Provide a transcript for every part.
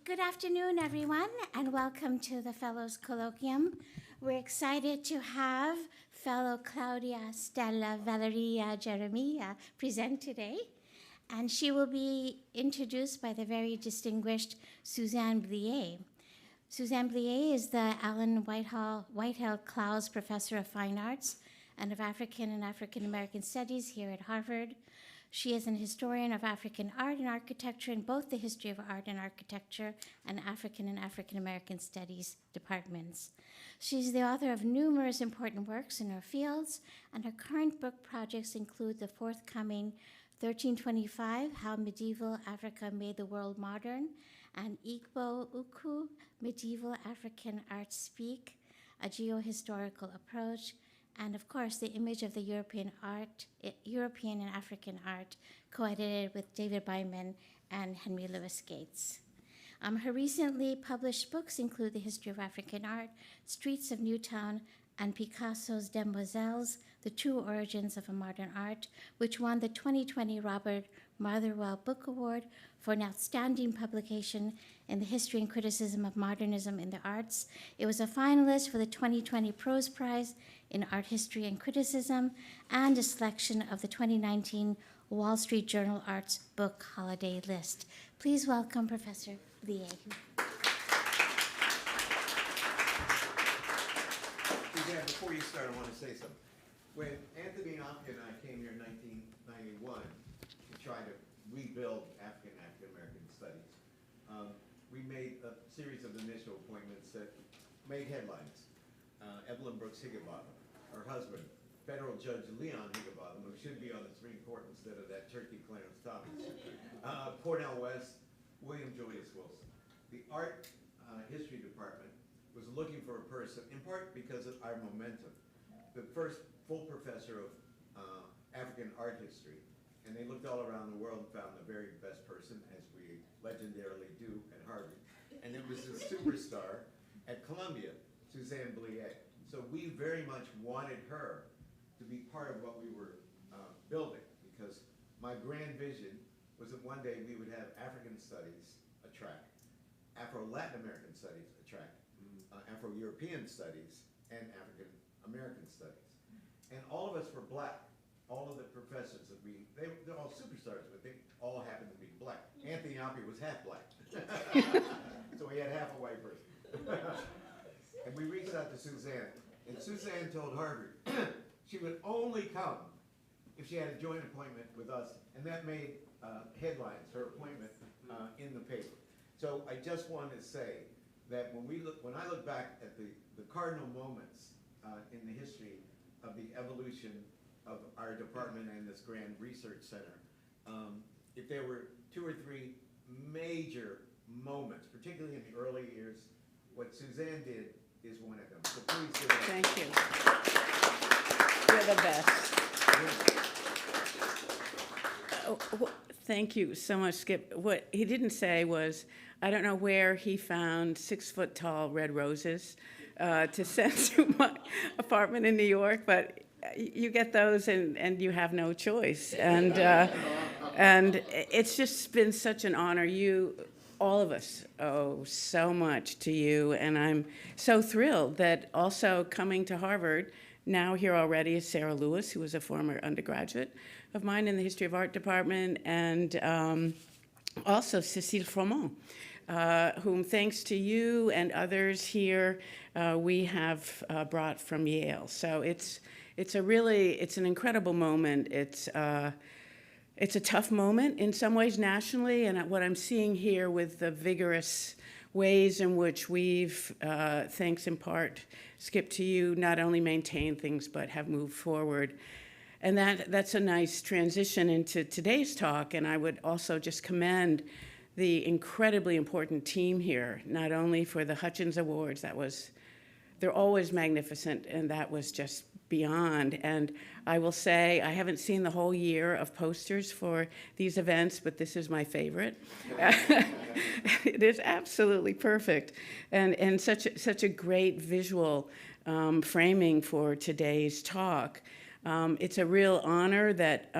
Good afternoon, everyone, and welcome to the Fellows Colloquium. We're excited to have fellow Claudia Stella Valeria Geremia present today, and she will be introduced by the very distinguished Suzanne Blier. Suzanne Blier is the Alan Whitehall Clowes Professor of Fine Arts and of African and African American Studies here at Harvard. She is an historian of African art and architecture in both the History of Art and Architecture and African American Studies departments. She's the author of numerous important works in her fields, and her current book projects include the forthcoming 1325, How Medieval Africa Made the World Modern, and Igbo Ukwu, Medieval African Art Speak, a geohistorical approach, and of course, the image of the European and African art, co-edited with David Byman and Henry Louis Gates. Her recently published books include The History of African Art, Streets of Newtown, and Picasso's Demoiselles, The True Origins of a Modern Art, which won the 2020 Robert Motherwell Book Award for an outstanding publication in the history and criticism of modernism in the arts. It was a finalist for the 2020 Prose Prize in Art History and Criticism, and a selection of the 2019 Wall Street Journal Arts Book Holiday List. Please welcome Professor Blier. Suzanne, before you start, I want to say something. When Anthony Opke and I came here in 1991 to try to rebuild African American studies, we made a series of initial appointments that made headlines. Evelyn Brooks Higginbotham, her husband, federal judge Leon Higginbotham, who should be on the Supreme Court instead of that turkey Clarence Thomas, Cornel West, William Julius Wilson. The art history department was looking for a person, in part because of our momentum, the first full professor of African art history, and they looked all around the world and found the very best person, as we legendarily do at Harvard, and it was a superstar at Columbia, Suzanne Blier. So we very much wanted her to be part of what we were building, because my grand vision was that one day we would have African studies a track, Afro-Latin American studies a track, Afro-European studies, and African American studies. And all of us were black. All of the professors that they're all superstars, but they all happened to be black. Anthony Opke was half black. So we had half a white person. And we reached out to Suzanne, and Suzanne told Harvard she would only come if she had a joint appointment with us, and that made headlines, her appointment in the paper. So I just want to say that when I look back at the cardinal moments in the history of the evolution of our department and this grand research center, if there were 2 or 3 major moments, particularly in the early years, what Suzanne did is one of them. So please give it. Thank you. You're the best. Oh, thank you so much, Skip. What he didn't say was, I don't know where he found 6-foot-tall red roses to send to my apartment in New York, but you get those and you have no choice. And it's just been such an honor. All of us owe so much to you, and I'm so thrilled that also coming to Harvard, now here already is Sarah Lewis, who was a former undergraduate of mine in the History of Art department, and also Cécile Froment, whom thanks to you and others here, we have brought from Yale. So it's an incredible moment. It's a tough moment in some ways nationally, and what I'm seeing here with the vigorous ways in which we've, thanks in part, Skip, to you, not only maintained things but have moved forward. And that's a nice transition into today's talk, and I would also just commend the incredibly important team here, not only for the Hutchins Awards, they're always magnificent, and that was just beyond. And I will say, I haven't seen the whole year of posters for these events, but this is my favorite. It is absolutely perfect, and such a great visual framing for today's talk. It's a real honor that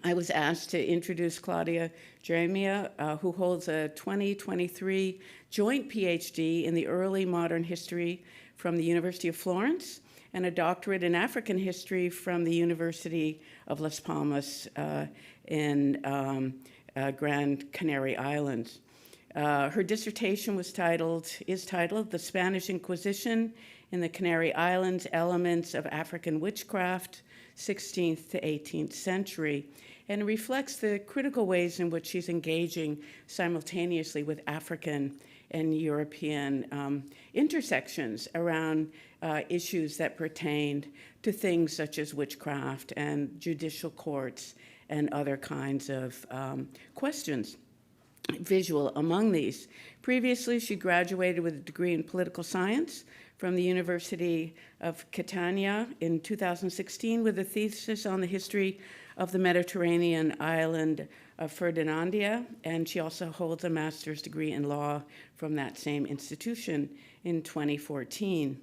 I was asked to introduce Claudia Geremia, who holds a 2023 joint PhD in the early modern history from the University of Florence and a doctorate in African history from the University of Las Palmas in Gran Canary Islands. Her dissertation is titled The Spanish Inquisition in the Canary Islands, Elements of African Witchcraft, 16th to 18th century, and reflects the critical ways in which she's engaging simultaneously with African and European intersections around issues that pertained to things such as witchcraft and judicial courts and other kinds of questions. Visual among these. Previously, she graduated with a degree in political science from the University of Catania in 2016 with a thesis on the history of the Mediterranean island of Ferdinandia, and she also holds a master's degree in law from that same institution in 2014.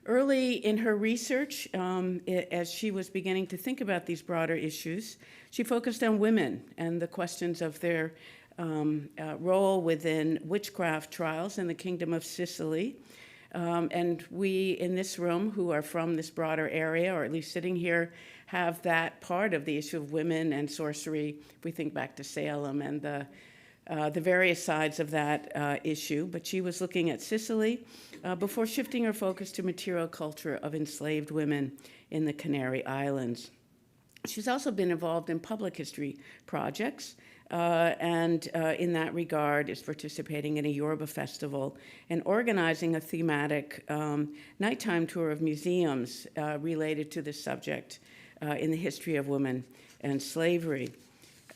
Early in her research, as she was beginning to think about these broader issues, she focused on women and the questions of their role within witchcraft trials in the Kingdom of Sicily. And we in this room who are from this broader area, or at least sitting here, have that part of the issue of women and sorcery. If we think back to Salem and the various sides of that issue. But she was looking at Sicily before shifting her focus to material culture of enslaved women in the Canary Islands. She's also been involved in public history projects, and in that regard is participating in a Yoruba festival and organizing a thematic nighttime tour of museums related to this subject in the history of women and slavery.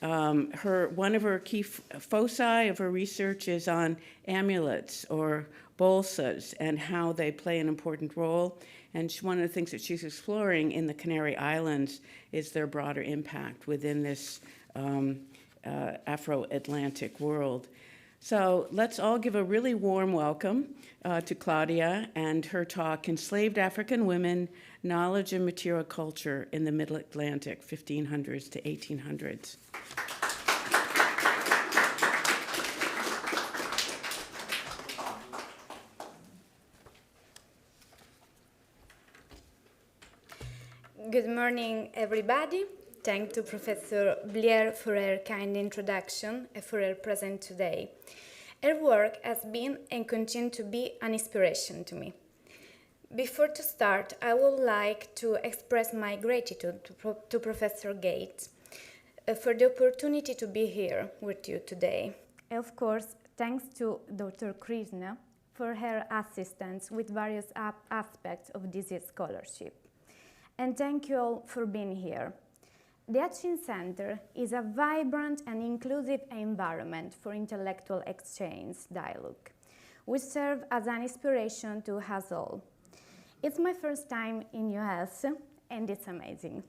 One of her key foci of her research is on amulets or bolsas and how they play an important role. And one of the things that she's exploring in the Canary Islands is their broader impact within this Afro-Atlantic world. So let's all give a really warm welcome to Claudia and her talk, Enslaved African Women, Knowledge and Material Culture in the Middle Atlantic, 1500s to 1800s. Good morning, everybody. Thanks to Professor Blier for her kind introduction and for her presence today. Her work has been and continues to be an inspiration to me. Before to start, I would like to express my gratitude to Professor Gates for the opportunity to be here with you today. Of course, thanks to Dr. Krishna for her assistance with various aspects of this scholarship. And thank you all for being here. The Hutchins Center is a vibrant and inclusive environment for intellectual exchange dialogue, which serve as an inspiration to us all. It's my first time in US, and it's amazing.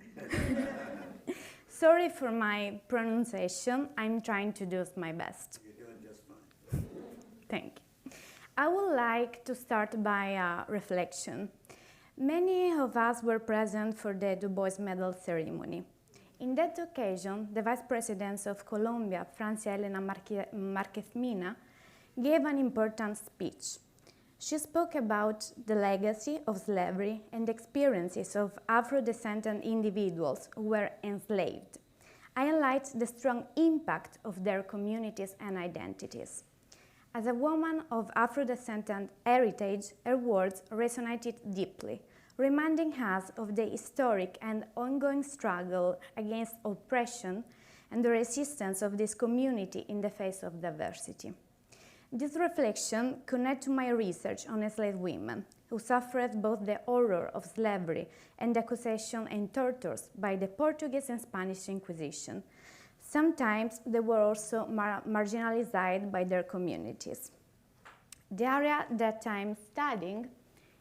Sorry for my pronunciation. I'm trying to do my best. You're doing just fine. Thank you. I would like to start by a reflection. Many of us were present for the Du Bois Medal ceremony. In that occasion, the Vice President of Colombia, Francia Elena Marquez Mina, gave an important speech. She spoke about the legacy of slavery and the experiences of Afro-descendant individuals who were enslaved. I highlight the strong impact of their communities and identities. As a woman of Afro-descendant heritage, her words resonated deeply, reminding us of the historic and ongoing struggle against oppression and the resistance of this community in the face of diversity. This reflection connects to my research on enslaved women, who suffered both the horror of slavery and accusation and tortures by the Portuguese and Spanish Inquisition. Sometimes they were also marginalized by their communities. The area that I'm studying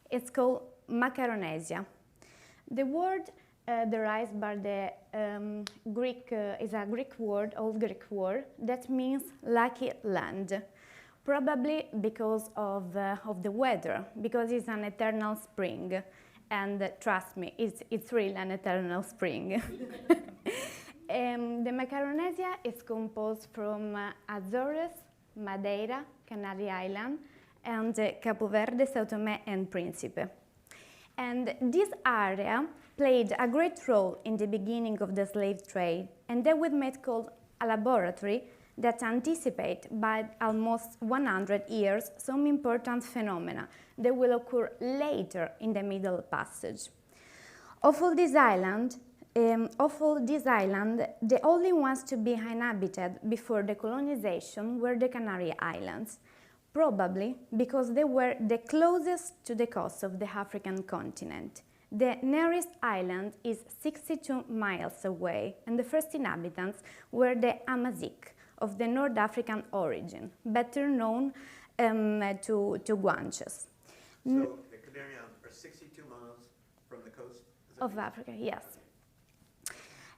is called Macaronesia. The word derives by the is a Greek word, Old Greek word, that means lucky land, probably because of the weather, because it's an eternal spring, and trust me, it's really an eternal spring. Macaronesia is composed from Azores, Madeira, Canary Island, and Capo Verde, São Tomé and Príncipe. And this area played a great role in the beginning of the slave trade, and they were made called a laboratory that anticipate by almost 100 years some important phenomena that will occur later in the Middle Passage. Of all this island, the only ones to be inhabited before the colonization were the Canary Islands, probably because they were the closest to the coast of the African continent. The nearest island is 62 miles away, and the first inhabitants were the Amazigh of the North African origin, better known to Guanches. So the Canary Islands are 62 miles from the coast? Of Africa, yes.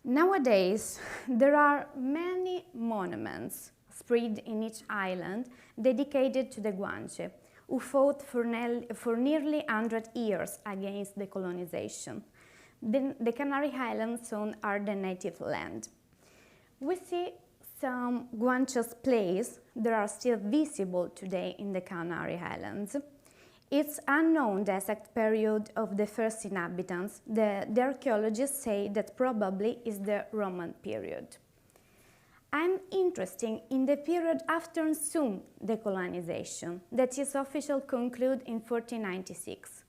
Nowadays, there are many monuments spread in each island dedicated to the Guanche, who fought for nearly 100 years against the colonization. The Canary Islands soon are the native land. We see some Guanches plays that are still visible today in the Canary Islands. It's unknown the exact period of the first inhabitants. The archaeologists say that probably is the Roman period. I'm interested in the period after assumed decolonization, that is officially concluded in 1496.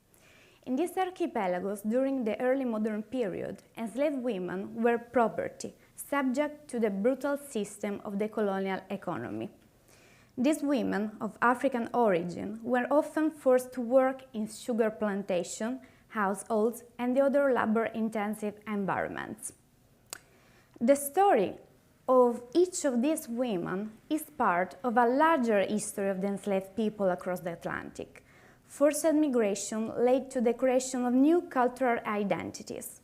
In these archipelagos, during the early modern period, enslaved women were property, subject to the brutal system of the colonial economy. These women of African origin were often forced to work in sugar plantation, households, and the other labor-intensive environments. The story of each of these women is part of a larger history of the enslaved people across the Atlantic. Forced migration led to the creation of new cultural identities.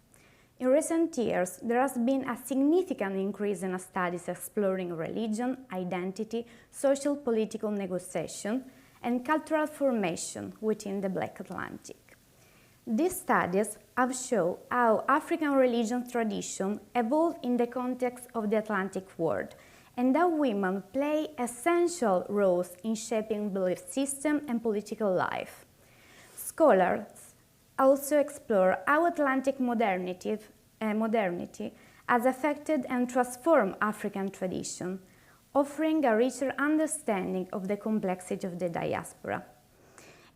In recent years, there has been a significant increase in studies exploring religion, identity, social political negotiation, and cultural formation within the Black Atlantic. These studies have shown how African religion tradition evolved in the context of the Atlantic world, and how women play essential roles in shaping belief system and political life. Scholars also explore how Atlantic modernity has affected and transformed African tradition, offering a richer understanding of the complexity of the diaspora.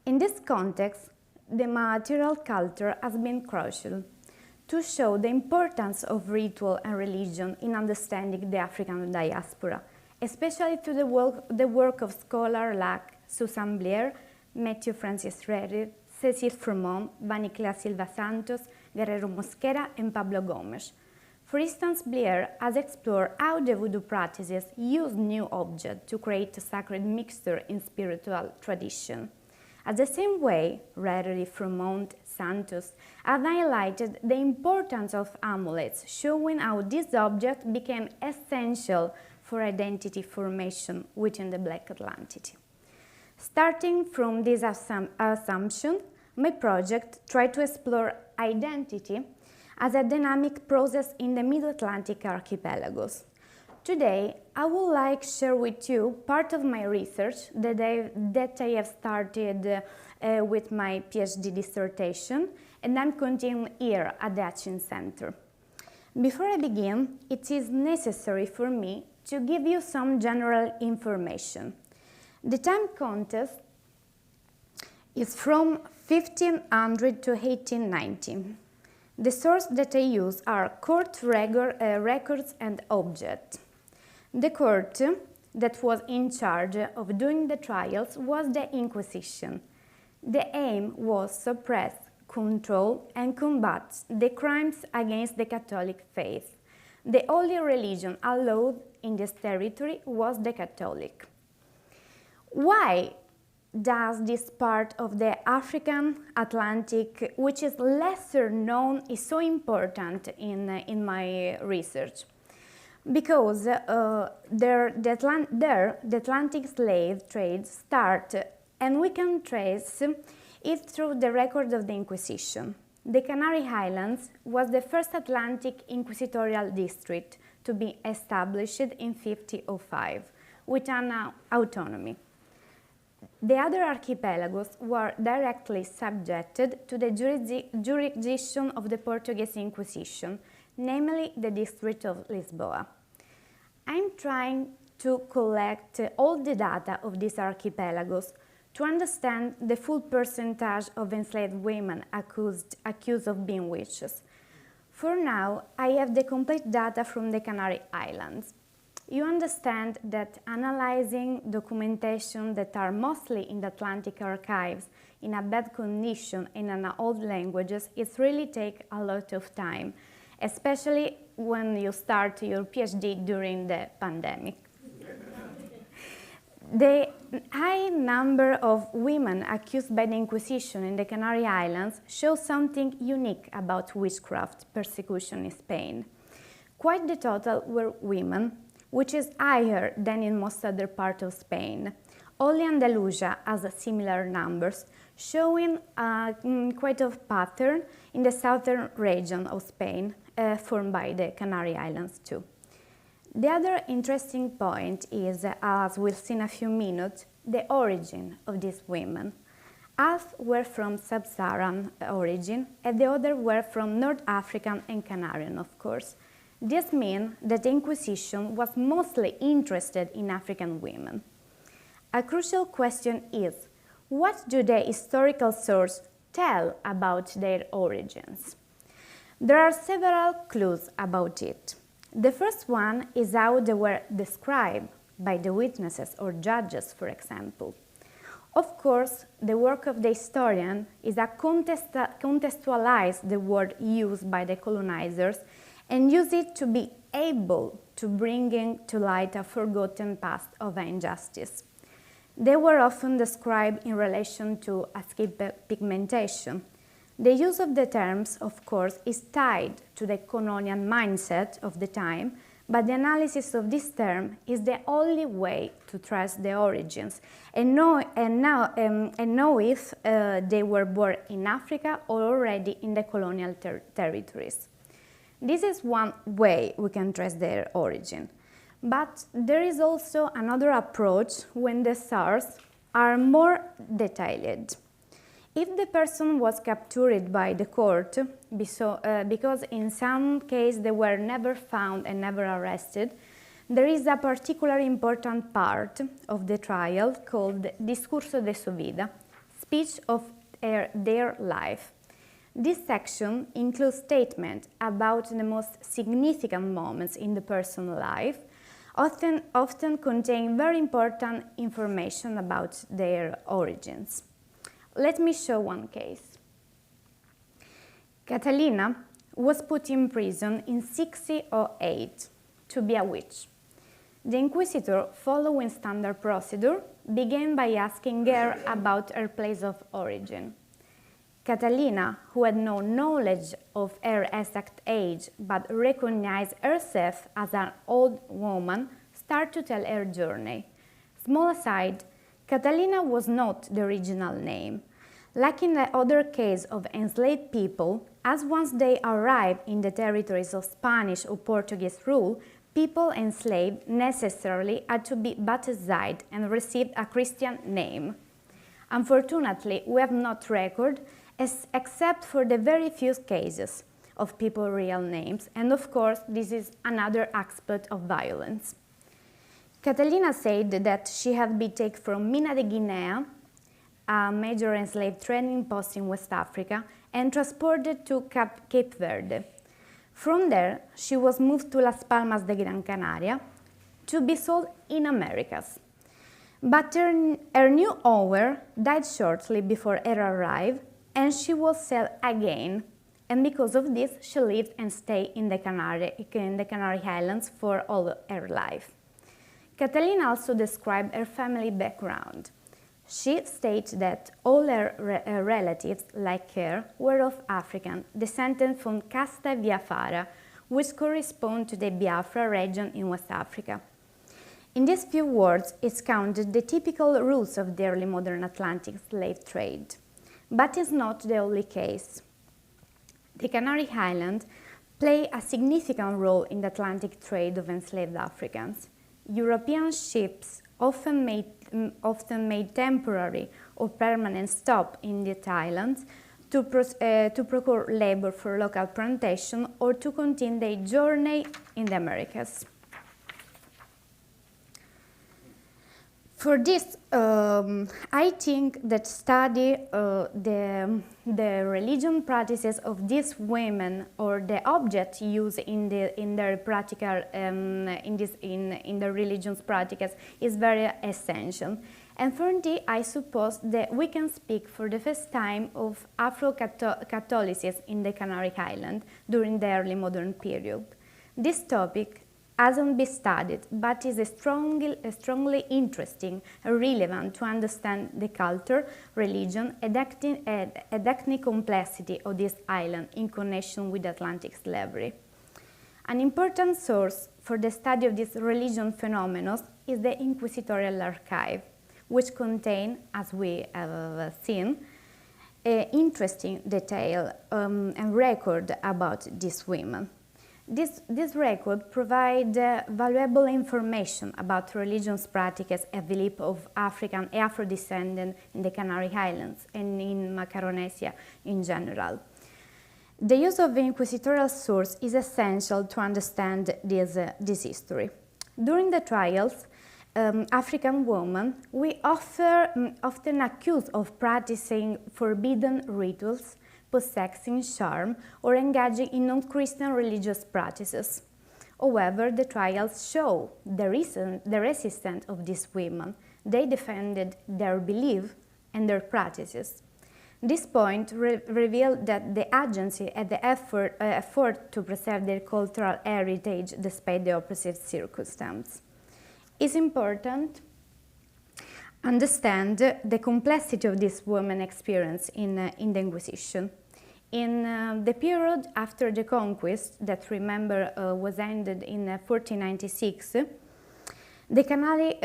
In this context, the material culture has been crucial to show the importance of ritual and religion in understanding the African diaspora, especially through the work of scholars like Susan Blair, Matthew Francis Rerir, Cecil Fremont, Vaniclea Silva Santos, Guerrero Mosquera, and Pablo Gomes. For instance, Blair has explored how the voodoo practices use new objects to create a sacred mixture in spiritual tradition. At the same way, Rerir, Fremont, Santos have highlighted the importance of amulets, showing how these objects became essential for identity formation within the Black Atlantic. Starting from this assumption, my project tried to explore identity as a dynamic process in the Mid-Atlantic archipelagos. Today, I would like to share with you part of my research that I have started with my PhD dissertation, and I'm continuing here at the Hutchins Center. Before I begin, it is necessary for me to give you some general information. The time contest is from 1500 to 1890. The sources that I use are court records and objects. The court that was in charge of doing the trials was the Inquisition. The aim was to suppress, control, and combat the crimes against the Catholic faith. The only religion allowed in this territory was the Catholic. Why does this part of the African Atlantic, which is lesser known, is so important in my research? Because the Atlantic slave trade started, and we can trace it through the record of the Inquisition. the Canary Islands was the first Atlantic inquisitorial district to be established in 1505 with an autonomy. The other archipelagos were directly subjected to the jurisdiction of the Portuguese Inquisition, namely the district of Lisboa. I'm trying to collect all the data of these archipelagos to understand the full percentage of enslaved women accused of being witches. For now, I have the complete data from the Canary Islands. You understand that analyzing documentation that are mostly in the Atlantic archives in a bad condition and in old languages, it really takes a lot of time, especially when you start your PhD during the pandemic. The high number of women accused by the Inquisition in the Canary Islands shows something unique about witchcraft persecution in Spain. Quite the total were women, which is higher than in most other parts of Spain. Only Andalusia has similar numbers, showing quite a pattern in the southern region of Spain, formed by the Canary Islands too. The other interesting point is, as we'll see in a few minutes, the origin of these women. Half were from sub-Saharan origin, and the other were from North African and Canarian, of course. This means that the Inquisition was mostly interested in African women. A crucial question is, what do the historical sources tell about their origins? There are several clues about it. The first one is how they were described by the witnesses or judges, for example. Of course, the work of the historian is to contextualize the word used by the colonizers and use it to be able to bring to light a forgotten past of injustice. They were often described in relation to skin pigmentation. The use of the terms, of course, is tied to the colonial mindset of the time, but the analysis of this term is the only way to trace the origins and know if they were born in Africa or already in the colonial territories. This is one way we can trace their origin. But there is also another approach when the sources are more detailed. If the person was captured by the court, because in some cases they were never found and never arrested, there is a particularly important part of the trial called Discurso de su vida, speech of their life. This section includes statements about the most significant moments in the person's life, often contain very important information about their origins. Let me show one case. Catalina was put in prison in 1608 to be a witch. The inquisitor, following standard procedure, began by asking her about her place of origin. Catalina, who had no knowledge of her exact age but recognized herself as an old woman, started to tell her journey. Small aside, Catalina was not the original name. Like in the other case of enslaved people, as once they arrived in the territories of Spanish or Portuguese rule, people enslaved necessarily had to be baptized and received a Christian name. Unfortunately, we have not record except for the very few cases of people's real names, and of course this is another aspect of violence. Catalina said that she had been taken from Mina de Guinea, a major enslaved trading post in West Africa, and transported to Cape Verde. From there, she was moved to Las Palmas de Gran Canaria to be sold in Americas. But her new owner died shortly before her arrival, and she was sold again. And because of this, she lived and stayed in the Canary Islands for all her life. Catalina also described her family background. She states that all her relatives, like her, were of African, descended from Casta Biafara, which correspond to the Biafra region in West Africa. In these few words, it's counted the typical roots of the early modern Atlantic slave trade. But it's not the only case. The Canary Islands play a significant role in the Atlantic trade of enslaved Africans. European ships often made temporary or permanent stop in the islands to procure labor for local plantation or to continue their journey in the Americas. For this, I think that study the religion practices of these women or the objects used in their practical in the religion's practices is very essential. And for this, I suppose that we can speak for the first time of Afro-Catholicism in the Canary Islands during the early modern period. This topic hasn't been studied, but is strongly interesting and relevant to understand the culture, religion, and ethnic complexity of this island in connection with Atlantic slavery. An important source for the study of this religion phenomenon is the Inquisitorial Archive, which contains, as we have seen, interesting detail and record about these women. This record provides valuable information about religious practices and belief of African and Afro descendants in the Canary Islands and in Macaronesia in general. The use of inquisitorial source is essential to understand this history. During the trials, African women were often accused of practicing forbidden rituals, possessing charm, or engaging in non-Christian religious practices. However, the trials show the resistance of these women. They defended their belief and their practices. This point revealed that the agency and the effort to preserve their cultural heritage despite the oppressive circumstances. It's important to understand the complexity of this women's experience in the Inquisition. In the period after the conquest, that remember was ended in 1496, the Canary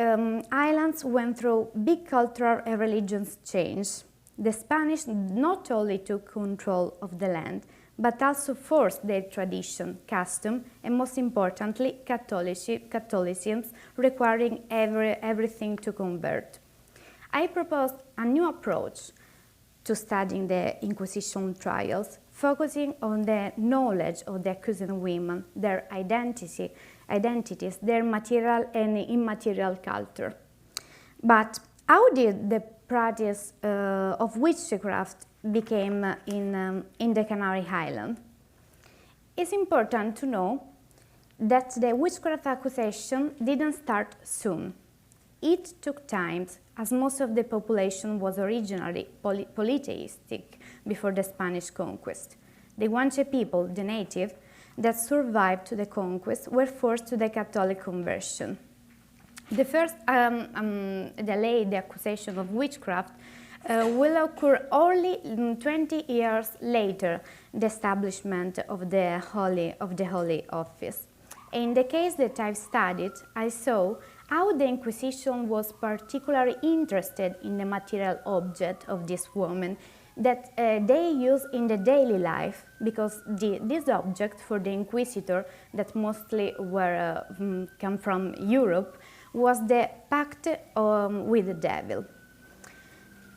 Islands went through big cultural and religious change. The Spanish not only took control of the land, but also forced their tradition, custom, and most importantly, Catholicism, requiring everything to convert. I proposed a new approach to studying the Inquisition trials, focusing on the knowledge of the accused women, their identities, their material and immaterial culture. But how did the practice of witchcraft became in the Canary Islands? It's important to know that the witchcraft accusation didn't start soon. It took time, as most of the population was originally polytheistic before the Spanish conquest. The Guanche people, the native, that survived to the conquest were forced to the Catholic conversion. The first the accusation of witchcraft will occur only 20 years later, the establishment of the Holy Office. In the case that I've studied, I saw how the Inquisition was particularly interested in the material object of this woman that they use in the daily life, because this object for the Inquisitor, that mostly were come from Europe, was the pact with the devil.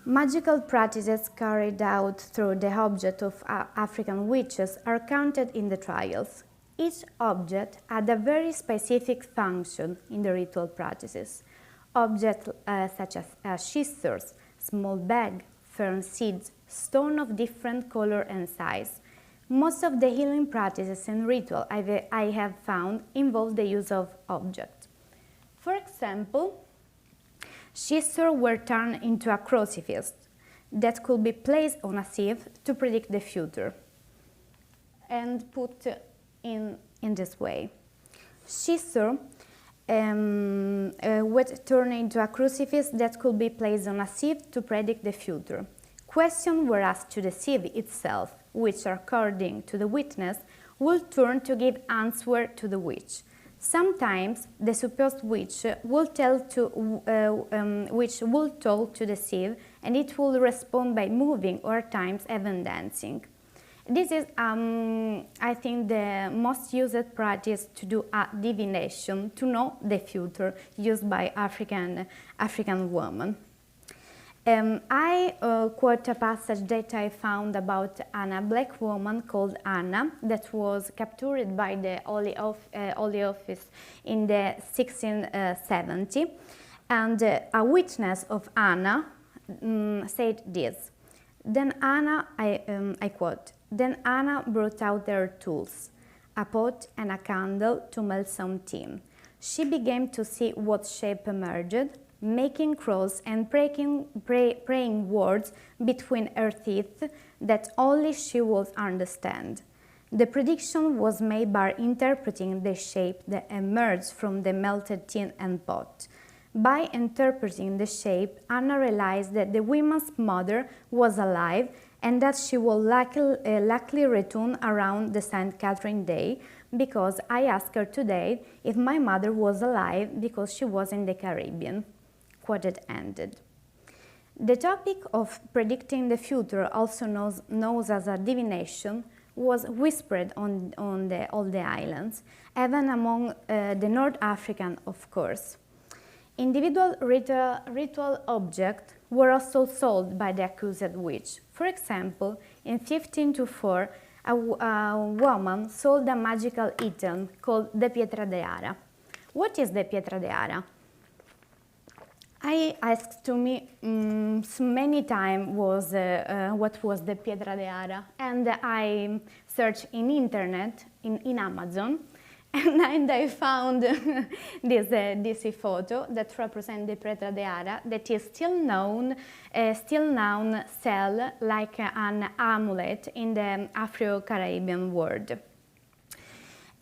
Magical practices carried out through the object of African witches are counted in the trials. Each object had a very specific function in the ritual practices. Objects such as scissors, small bag, fern seeds, stone of different color and size. Most of the healing practices and ritual I have found involve the use of objects. For example, scissors were turned into a crucifix that could be placed on a sieve to predict the future and put in this way. Scissors were turned into a crucifix that could be placed on a sieve to predict the future. Questions were asked to the sieve itself, which, according to the witness, would turn to give answer to the witch. Sometimes the supposed witch will tell to the sieve, and it will respond by moving or at times even dancing. This is, I think, the most used practice to do a divination, to know the future, used by African women. I quote a passage that I found about a black woman called Anna that was captured by the Holy Office in the 1670, and a witness of Anna said this. Then Anna, I quote, "Then Anna brought out her tools, a pot and a candle to melt some tin. She began to see what shape emerged, making crows and praying words between her teeth that only she would understand. The prediction was made by interpreting the shape that emerged from the melted tin and pot. By interpreting the shape, Anna realized that the woman's mother was alive and that she will likely return around the St. Catherine Day, because I asked her today if my mother was alive because she was in the Caribbean." Quoted ended. The topic of predicting the future, also known as a divination, was whispered on all the islands, even among the North African, of course. Individual ritual objects were also sold by the accused witch. For example, in 1524, a woman sold a magical item called the pietra de ara. What is the pietra de ara? I asked to me many times what was the pietra de ara, and I searched in internet, in Amazon, and I found this photo that represents the pietra de ara, that is still known sell like an amulet in the Afro-Caribbean world.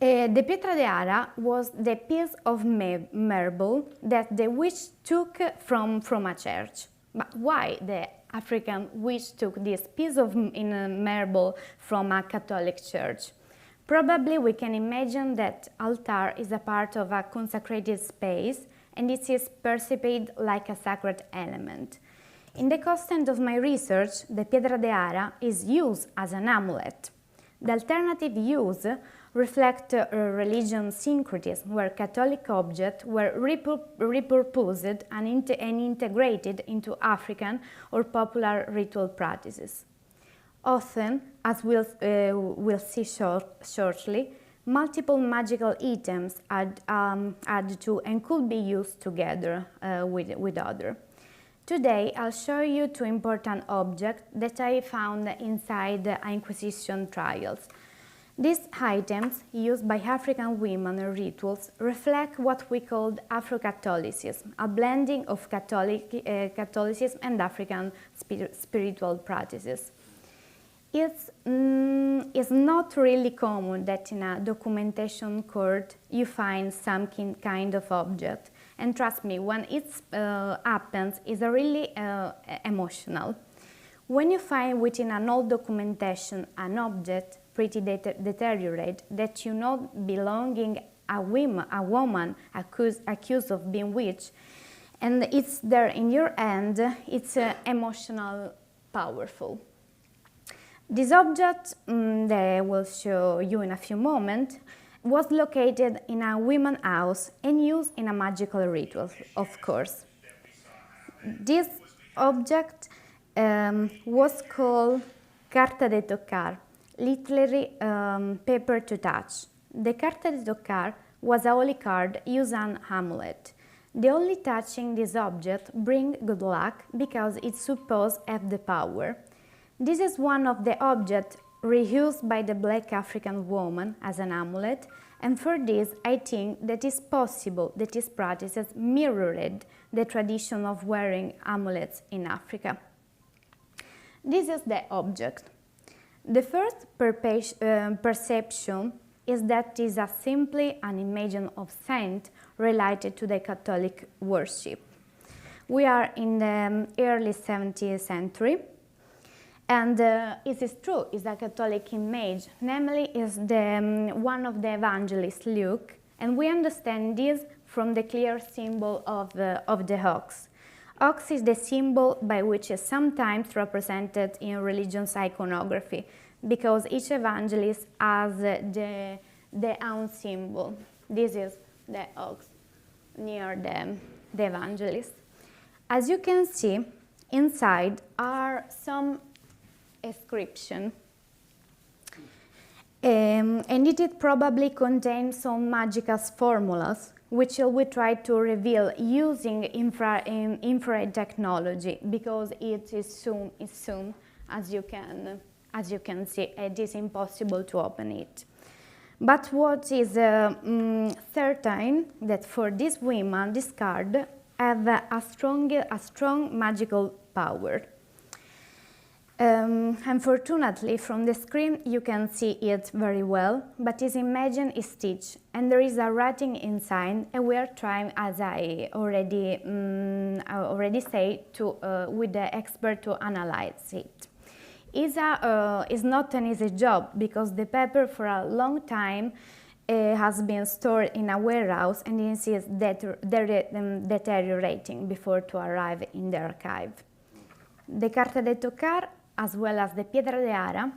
The pietra de ara was the piece of marble that the witch took from a church. But why the African witch took this piece of marble from a Catholic church? Probably we can imagine that altar is a part of a consecrated space, and it is perceived like a sacred element. In the context of my research, the pietra de ara is used as an amulet. The alternative use reflect religion syncretism, where Catholic objects were repurposed and integrated into African or popular ritual practices. Often, as we'll see shortly, multiple magical items add to and could be used together with other. Today, I'll show you two important objects that I found inside the Inquisition trials. These items, used by African women in rituals, reflect what we call Afro-Catholicism, a blending of Catholicism and African spiritual practices. It's not really common that in a documentation court you find some kind of object. And trust me, when it happens, it's really emotional. When you find within an old documentation an object pretty deteriorated that you know belonging a woman accused of being witch, and it's there in your hand, it's emotional, powerful. This object that I will show you in a few moments was located in a women's house and used in a magical ritual, of course. This object was called carta de tocar, literally paper to touch. The carta de tocar was a holy card used as an amulet. The only touching this object brings good luck because it's supposed to have the power. This is one of the objects reused by the black African woman as an amulet, and for this I think that it's possible that these practices mirrored the tradition of wearing amulets in Africa. This is the object. The first perception is that it is simply an image of saint related to the Catholic worship. We are in the early 17th century, and it is true, it's a Catholic image, namely is one of the evangelist Luke, and we understand this from the clear symbol of the ox. Ox is the symbol by which is sometimes represented in religion's iconography, because each evangelist has their own symbol. This is the ox near the evangelist. As you can see, inside are some inscriptions. And it probably contains some magical formulas, which we try to reveal using infrared technology, because it is soon, as you can see, it is impossible to open it. But what is certain that for these women, this card have a strong magical power. Unfortunately, from the screen you can see it very well, but this image is stitched and there is a writing inside, and we are trying, as I already said, with the expert to analyze it. It's not an easy job, because the paper for a long time has been stored in a warehouse and it is deteriorating before to arrive in the archive. The carta de tocar, as well as the piedra de ara,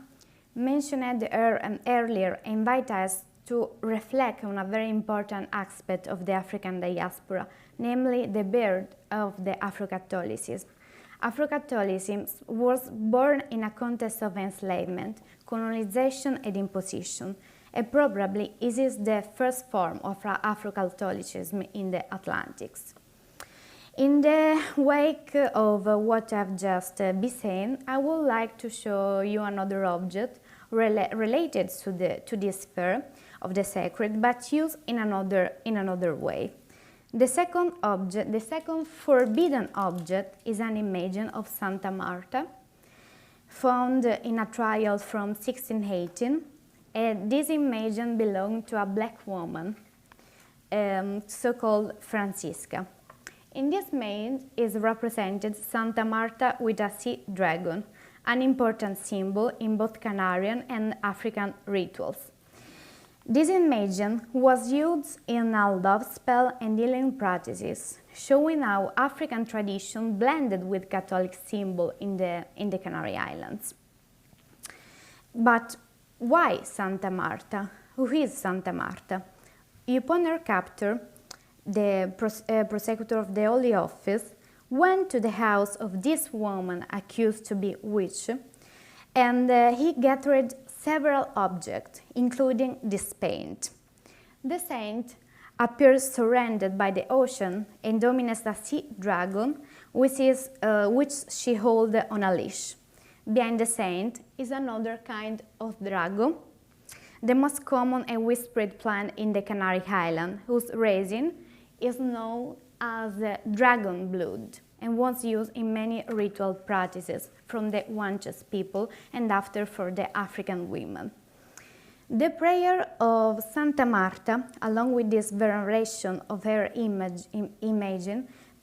mentioned earlier, invite us to reflect on a very important aspect of the African diaspora, namely the birth of the Afro-Catholicism. Afro-Catholicism was born in a context of enslavement, colonization and imposition, and probably it is the first form of Afro-Catholicism in the Atlantics. In the wake of what I've just been saying, I would like to show you another object related to this sphere of the sacred, but used in another way. The second forbidden object is an image of Santa Marta, found in a trial from 1618. And this image belonged to a black woman, so-called Francisca. In this image is represented Santa Marta with a sea dragon, an important symbol in both Canarian and African rituals. This image was used in a love spell and healing practices, showing how African tradition blended with Catholic symbol in the Canary Islands. But why Santa Marta? Who is Santa Marta? Upon her capture, the prosecutor of the Holy Office went to the house of this woman accused to be witch, and he gathered several objects, including this paint. The saint appears surrounded by the ocean and dominates a sea dragon, which she holds on a leash. Behind the saint is another kind of dragon, the most common and whispered plant in the Canary Islands, whose resin is known as dragon blood and was used in many ritual practices from the Hutchins people and after for the African women. The prayer of Santa Marta, along with this veneration of her image,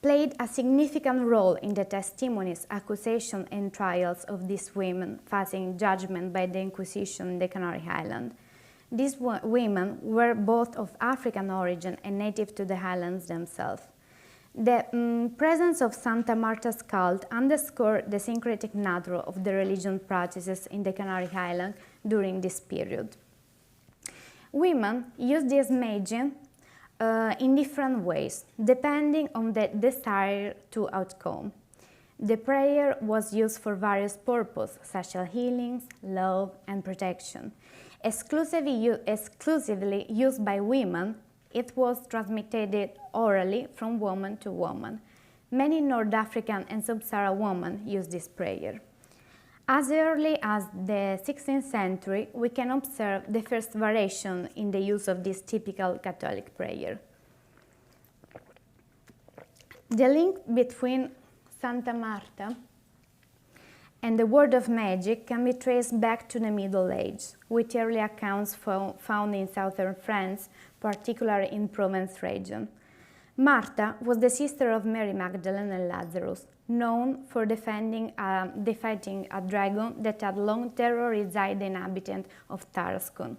played a significant role in the testimonies, accusations and trials of these women facing judgment by the Inquisition in the Canary Islands. These women were both of African origin and native to the islands themselves. The presence of Santa Marta's cult underscored the syncretic nature of the religion practices in the Canary Islands during this period. Women used this imaging in different ways, depending on the desire to outcome. The prayer was used for various purposes, such as healings, love, and protection. Exclusively used by women, it was transmitted orally from woman to woman. Many North African and Sub-Saharan women used this prayer. As early as the 16th century, we can observe the first variation in the use of this typical Catholic prayer. The link between Santa Marta and the word of magic can be traced back to the Middle Ages, with early accounts found in southern France, particularly in Provence region. Martha was the sister of Mary Magdalene and Lazarus, known for defeating a dragon that had long terrorized the inhabitants of Tarascon.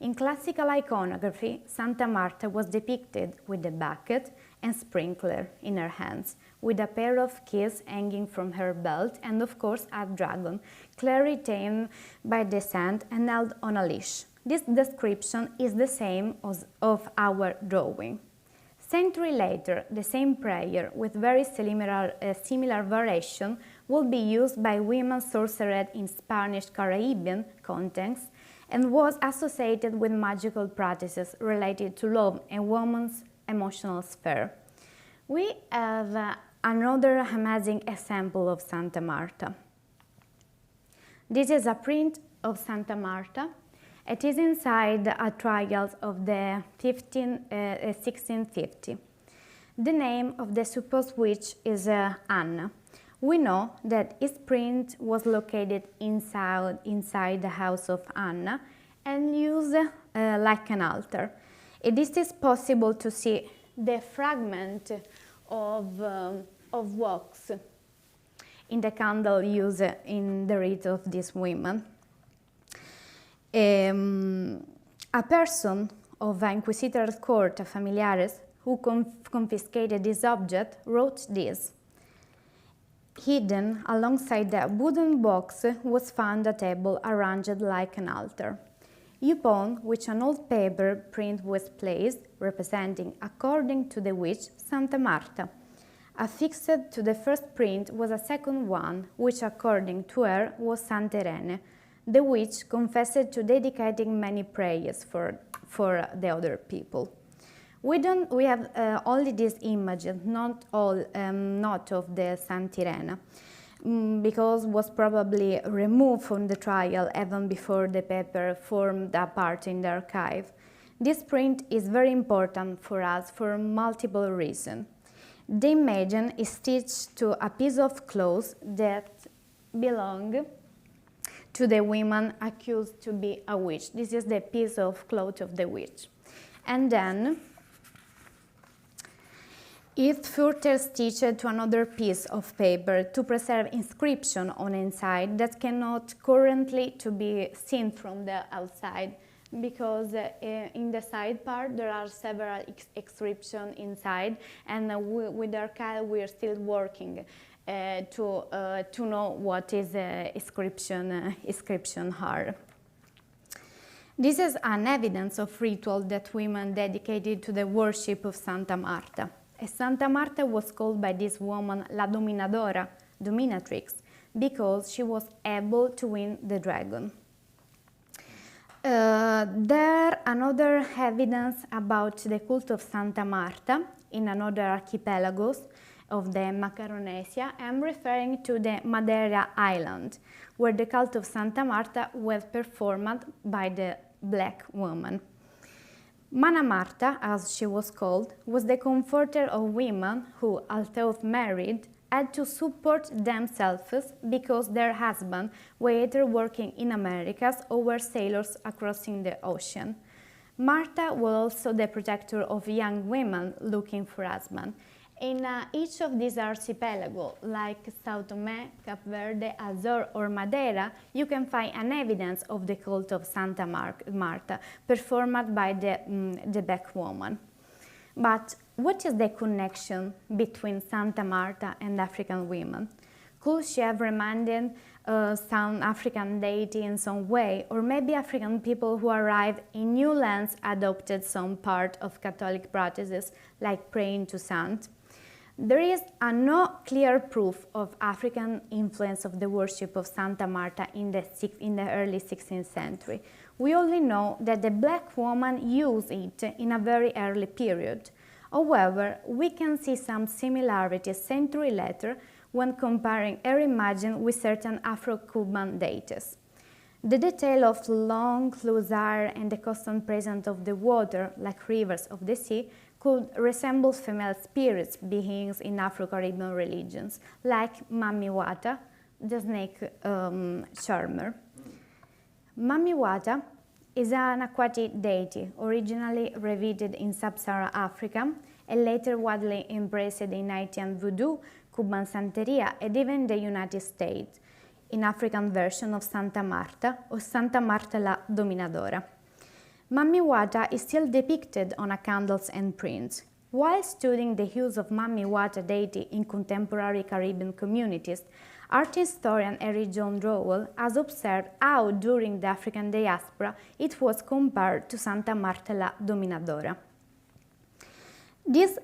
In classical iconography, Santa Marta was depicted with a bucket and sprinkler in her hands, with a pair of keys hanging from her belt, and of course a dragon, clearly tamed by the sand and held on a leash. This description is the same as of our drawing. Century later, the same prayer, with very similar variation, will be used by women sorcerers in Spanish Caribbean contexts and was associated with magical practices related to love and women's emotional sphere. We have another amazing example of Santa Marta. This is a print of Santa Marta. It is inside a trial of the 1650. The name of the supposed witch is Anna. We know that his print was located inside the house of Anna and used like an altar. It is possible to see the fragment of wax in the candle used in the rite of these women. A person of the Inquisitor's court, familiares, who confiscated this object, wrote this. Hidden alongside the wooden box was found a table arranged like an altar, upon which an old paper print was placed, representing, according to the witch, Santa Marta. Affixed to the first print was a second one, which, according to her, was Santa Irene. The witch confessed to dedicating many prayers for the other people. We have only these images, not of the Santa Irene, because was probably removed from the trial even before the paper formed a part in the archive. This print is very important for us for multiple reasons. The image is stitched to a piece of cloth that belonged to the woman accused to be a witch. This is the piece of cloth of the witch. And then it further stitched to another piece of paper to preserve inscription on inside that cannot currently to be seen from the outside, because in the side part there are several inscriptions inside, and with the archive we are still working to know what is inscription are. This is an evidence of ritual that women dedicated to the worship of Santa Marta. Santa Marta was called by this woman La Dominadora, dominatrix, because she was able to win the dragon. There another evidence about the cult of Santa Marta in another archipelagos of the Macaronesia. I'm referring to the Madeira Island, where the cult of Santa Marta was performed by the black woman. Mana Marta, as she was called, was the comforter of women who, although married, had to support themselves because their husbands were either working in Americas or were sailors crossing the ocean. Marta was also the protector of young women looking for husbands. In each of these archipelagos, like São Tomé, Cape Verde, Azores, or Madeira, you can find an evidence of the cult of Santa Marta performed by the black woman. But what is the connection between Santa Marta and African women? Could she have reminded some African deity in some way, or maybe African people who arrived in new lands adopted some part of Catholic practices, like praying to saints? There is no clear proof of African influence of the worship of Santa Marta in the early 16th century. We only know that the black woman used it in a very early period. However, we can see some similarities century later when comparing her image with certain Afro-Cuban deities. The detail of long, loose hair and the constant presence of the water, like rivers of the sea, could resemble female spirits beings in Afro-Caribbean religions, like Mami Wata, the snake charmer. Mami Wata is an aquatic deity, originally revered in sub-Saharan Africa and later widely embraced in Haitian voodoo, Cuban Santeria, and even the United States, in African version of Santa Marta or Santa Marta la Dominadora. Mami Wata is still depicted on candles and prints. While studying the use of Mami Wata deity in contemporary Caribbean communities, art historian Henry John Rowell has observed how, during the African diaspora, it was compared to Santa Marta la Dominadora. This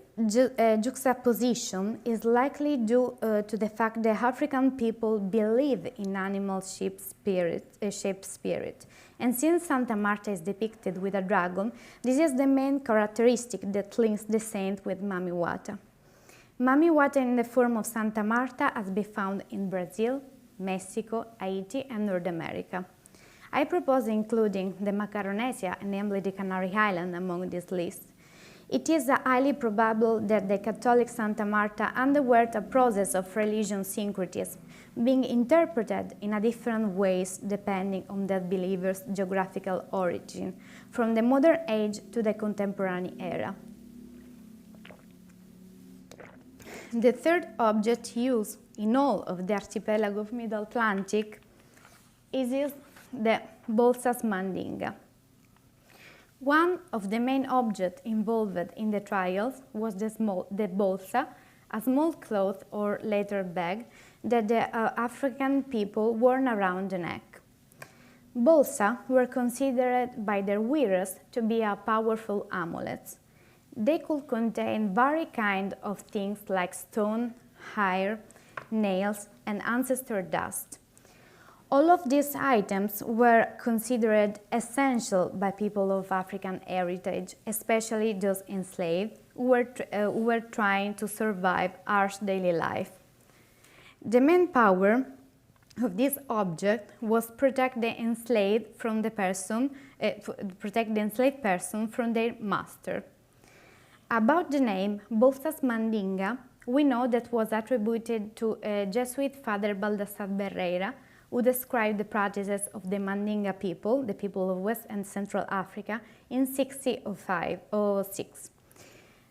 juxtaposition is likely due to the fact that African people believe in animal shaped spirit. And since Santa Marta is depicted with a dragon, this is the main characteristic that links the saint with Mami Wata. Mami Wata in the form of Santa Marta has been found in Brazil, Mexico, Haiti, and North America. I propose including the Macaronesia, namely the Canary Island, among this list. It is highly probable that the Catholic Santa Marta underwent a process of religion syncretism, being interpreted in a different ways depending on that believer's geographical origin, from the modern age to the contemporary era. The third object used in all of the archipelago of Middle Atlantic is the Bolsas mandinga. One of the main objects involved in the trials was the bolsa, a small cloth or leather bag that the African people wore around the neck. Bolsa were considered by their wearers to be a powerful amulets. They could contain various kinds of things like stone, hair, nails, and ancestor dust. All of these items were considered essential by people of African heritage, especially those enslaved who were trying to survive harsh daily life. The main power of this object was protect the enslaved person from their master. About the name Bolsas mandinga, we know that was attributed to Jesuit Father Baldassar Ferreira, who described the practices of the Mandinga people, the people of West and Central Africa, in 1605 or 6.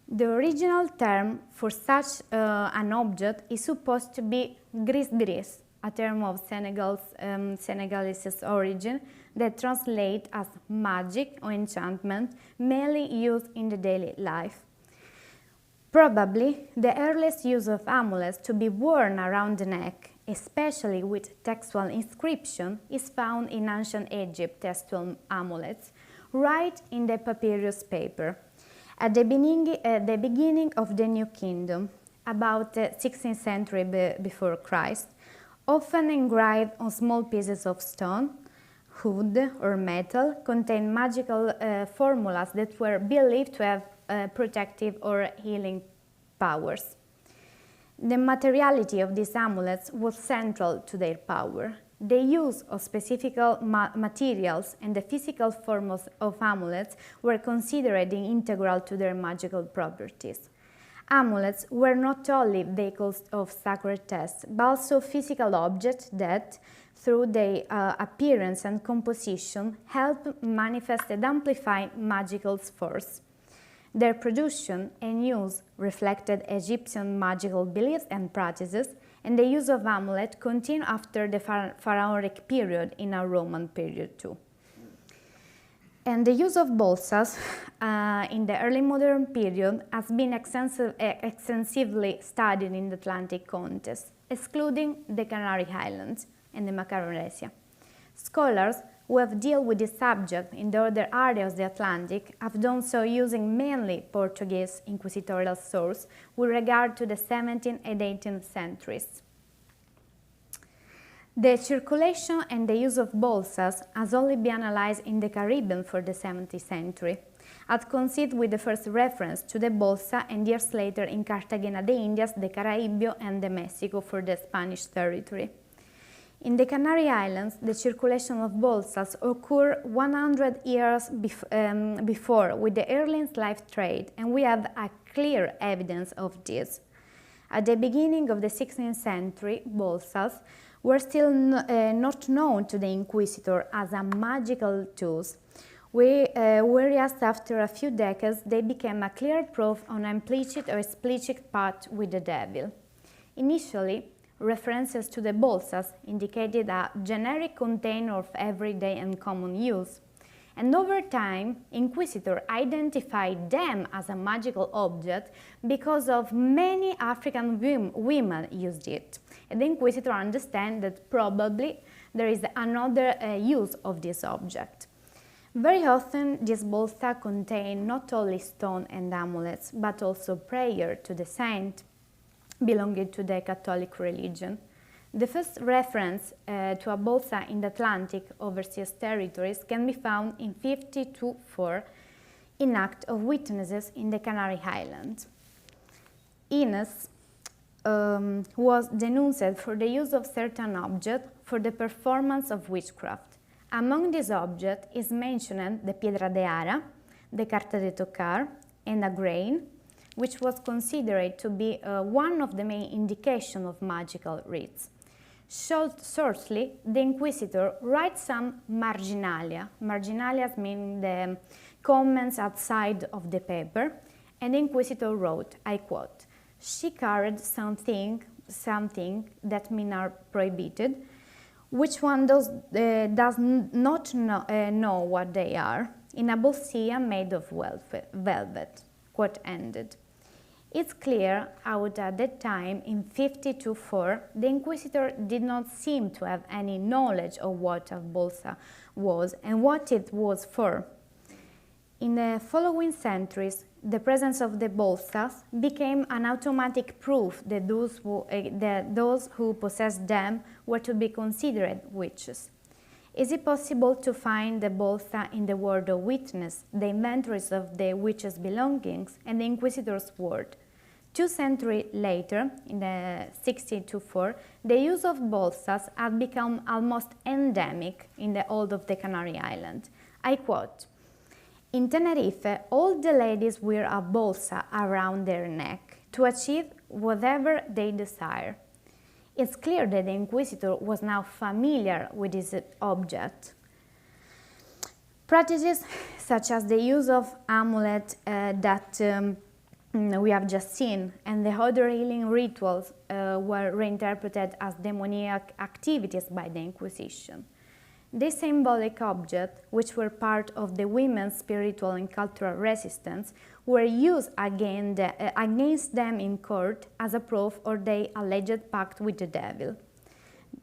The original term for such an object is supposed to be gris-gris, a term of Senegalese origin that translates as magic or enchantment, mainly used in the daily life. Probably the earliest use of amulets to be worn around the neck, especially with textual inscription, is found in ancient Egypt textual amulets, right in the papyrus paper. At the beginning of the New Kingdom, about the 16th century before Christ, often engraved on small pieces of stone, wood, or metal, contain magical formulas that were believed to have protective or healing powers. The materiality of these amulets was central to their power. The use of specific materials and the physical forms of amulets were considered integral to their magical properties. Amulets were not only vehicles of sacred texts, but also physical objects that, through their appearance and composition, help manifest and amplify magical force. Their production and use reflected Egyptian magical beliefs and practices, and the use of amulet continued after the pharaonic period in a Roman period too. And the use of bolsas in the early modern period has been extensively studied in the Atlantic context, excluding the Canary Islands and the Macaronesia. Scholars who have dealt with this subject in the other areas of the Atlantic have done so using mainly Portuguese inquisitorial sources with regard to the 17th and 18th centuries. The circulation and the use of bolsas has only been analyzed in the Caribbean for the 17th century, at coincide with the first reference to the bolsa and years later in Cartagena de Indias, the Caraibio and the Mexico for the Spanish territory. In the Canary Islands, the circulation of bolsas occurred 100 years before with the early slave trade, and we have a clear evidence of this. At the beginning of the 16th century, bolsas were still not known to the inquisitor as a magical tool, whereas after a few decades they became a clear proof on an implicit or explicit pact with the devil. Initially, references to the bolsas indicated a generic container of everyday and common use, And over time, Inquisitor identified them as a magical object because of many African women used it. And the Inquisitor understand that probably there is another use of this object. Very often, these bolsa contain not only stone and amulets, but also prayer to the saint belonging to the Catholic religion. The first reference to a bolsa in the Atlantic overseas territories can be found in 52-4 in Act of Witnesses in the Canary Islands. Ines was denounced for the use of certain objects for the performance of witchcraft. Among these objects is mentioned the piedra de ara, the carta de tocar, and a grain, which was considered to be one of the main indications of magical rites. Shortly, the Inquisitor writes some marginalia. Marginalia mean the comments outside of the paper, and the Inquisitor wrote, I quote, "She carried something that mean are prohibited, which one does not know what they are, in a bolsia made of velvet," quote ended. It's clear out at that time, in 52-4, the Inquisitor did not seem to have any knowledge of what a bolsa was and what it was for. In the following centuries, the presence of the bolsas became an automatic proof that those who possessed them were to be considered witches. Is it possible to find the bolsa in the word of witness, the inventories of the witches' belongings, and the Inquisitor's word? 2 centuries later, in the 62-4, the use of bolsas had become almost endemic in the whole of the Canary Islands. I quote, "In Tenerife, all the ladies wear a bolsa around their neck to achieve whatever they desire." It's clear that the Inquisitor was now familiar with this object. Practices such as the use of amulet that we have just seen and the other healing rituals were reinterpreted as demoniac activities by the Inquisition. These symbolic objects, which were part of the women's spiritual and cultural resistance, were used against them in court as a proof of their alleged pact with the devil.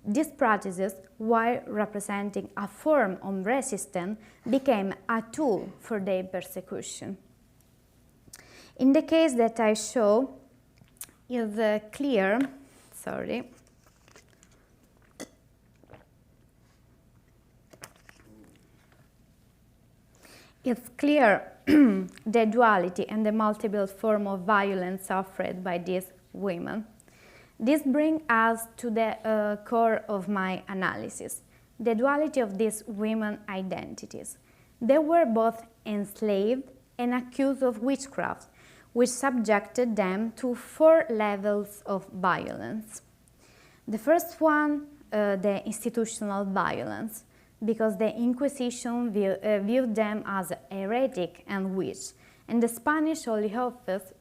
These practices, while representing a form of resistance, became a tool for their persecution. In the case that I show, is clear, It's clear the duality and the multiple form of violence suffered by these women. This brings us to the core of my analysis, the duality of these women identities. They were both enslaved and accused of witchcraft, which subjected them to 4 levels of violence. The first one, the institutional violence, because the Inquisition viewed them as heretic and witch, and the Spanish Holy Office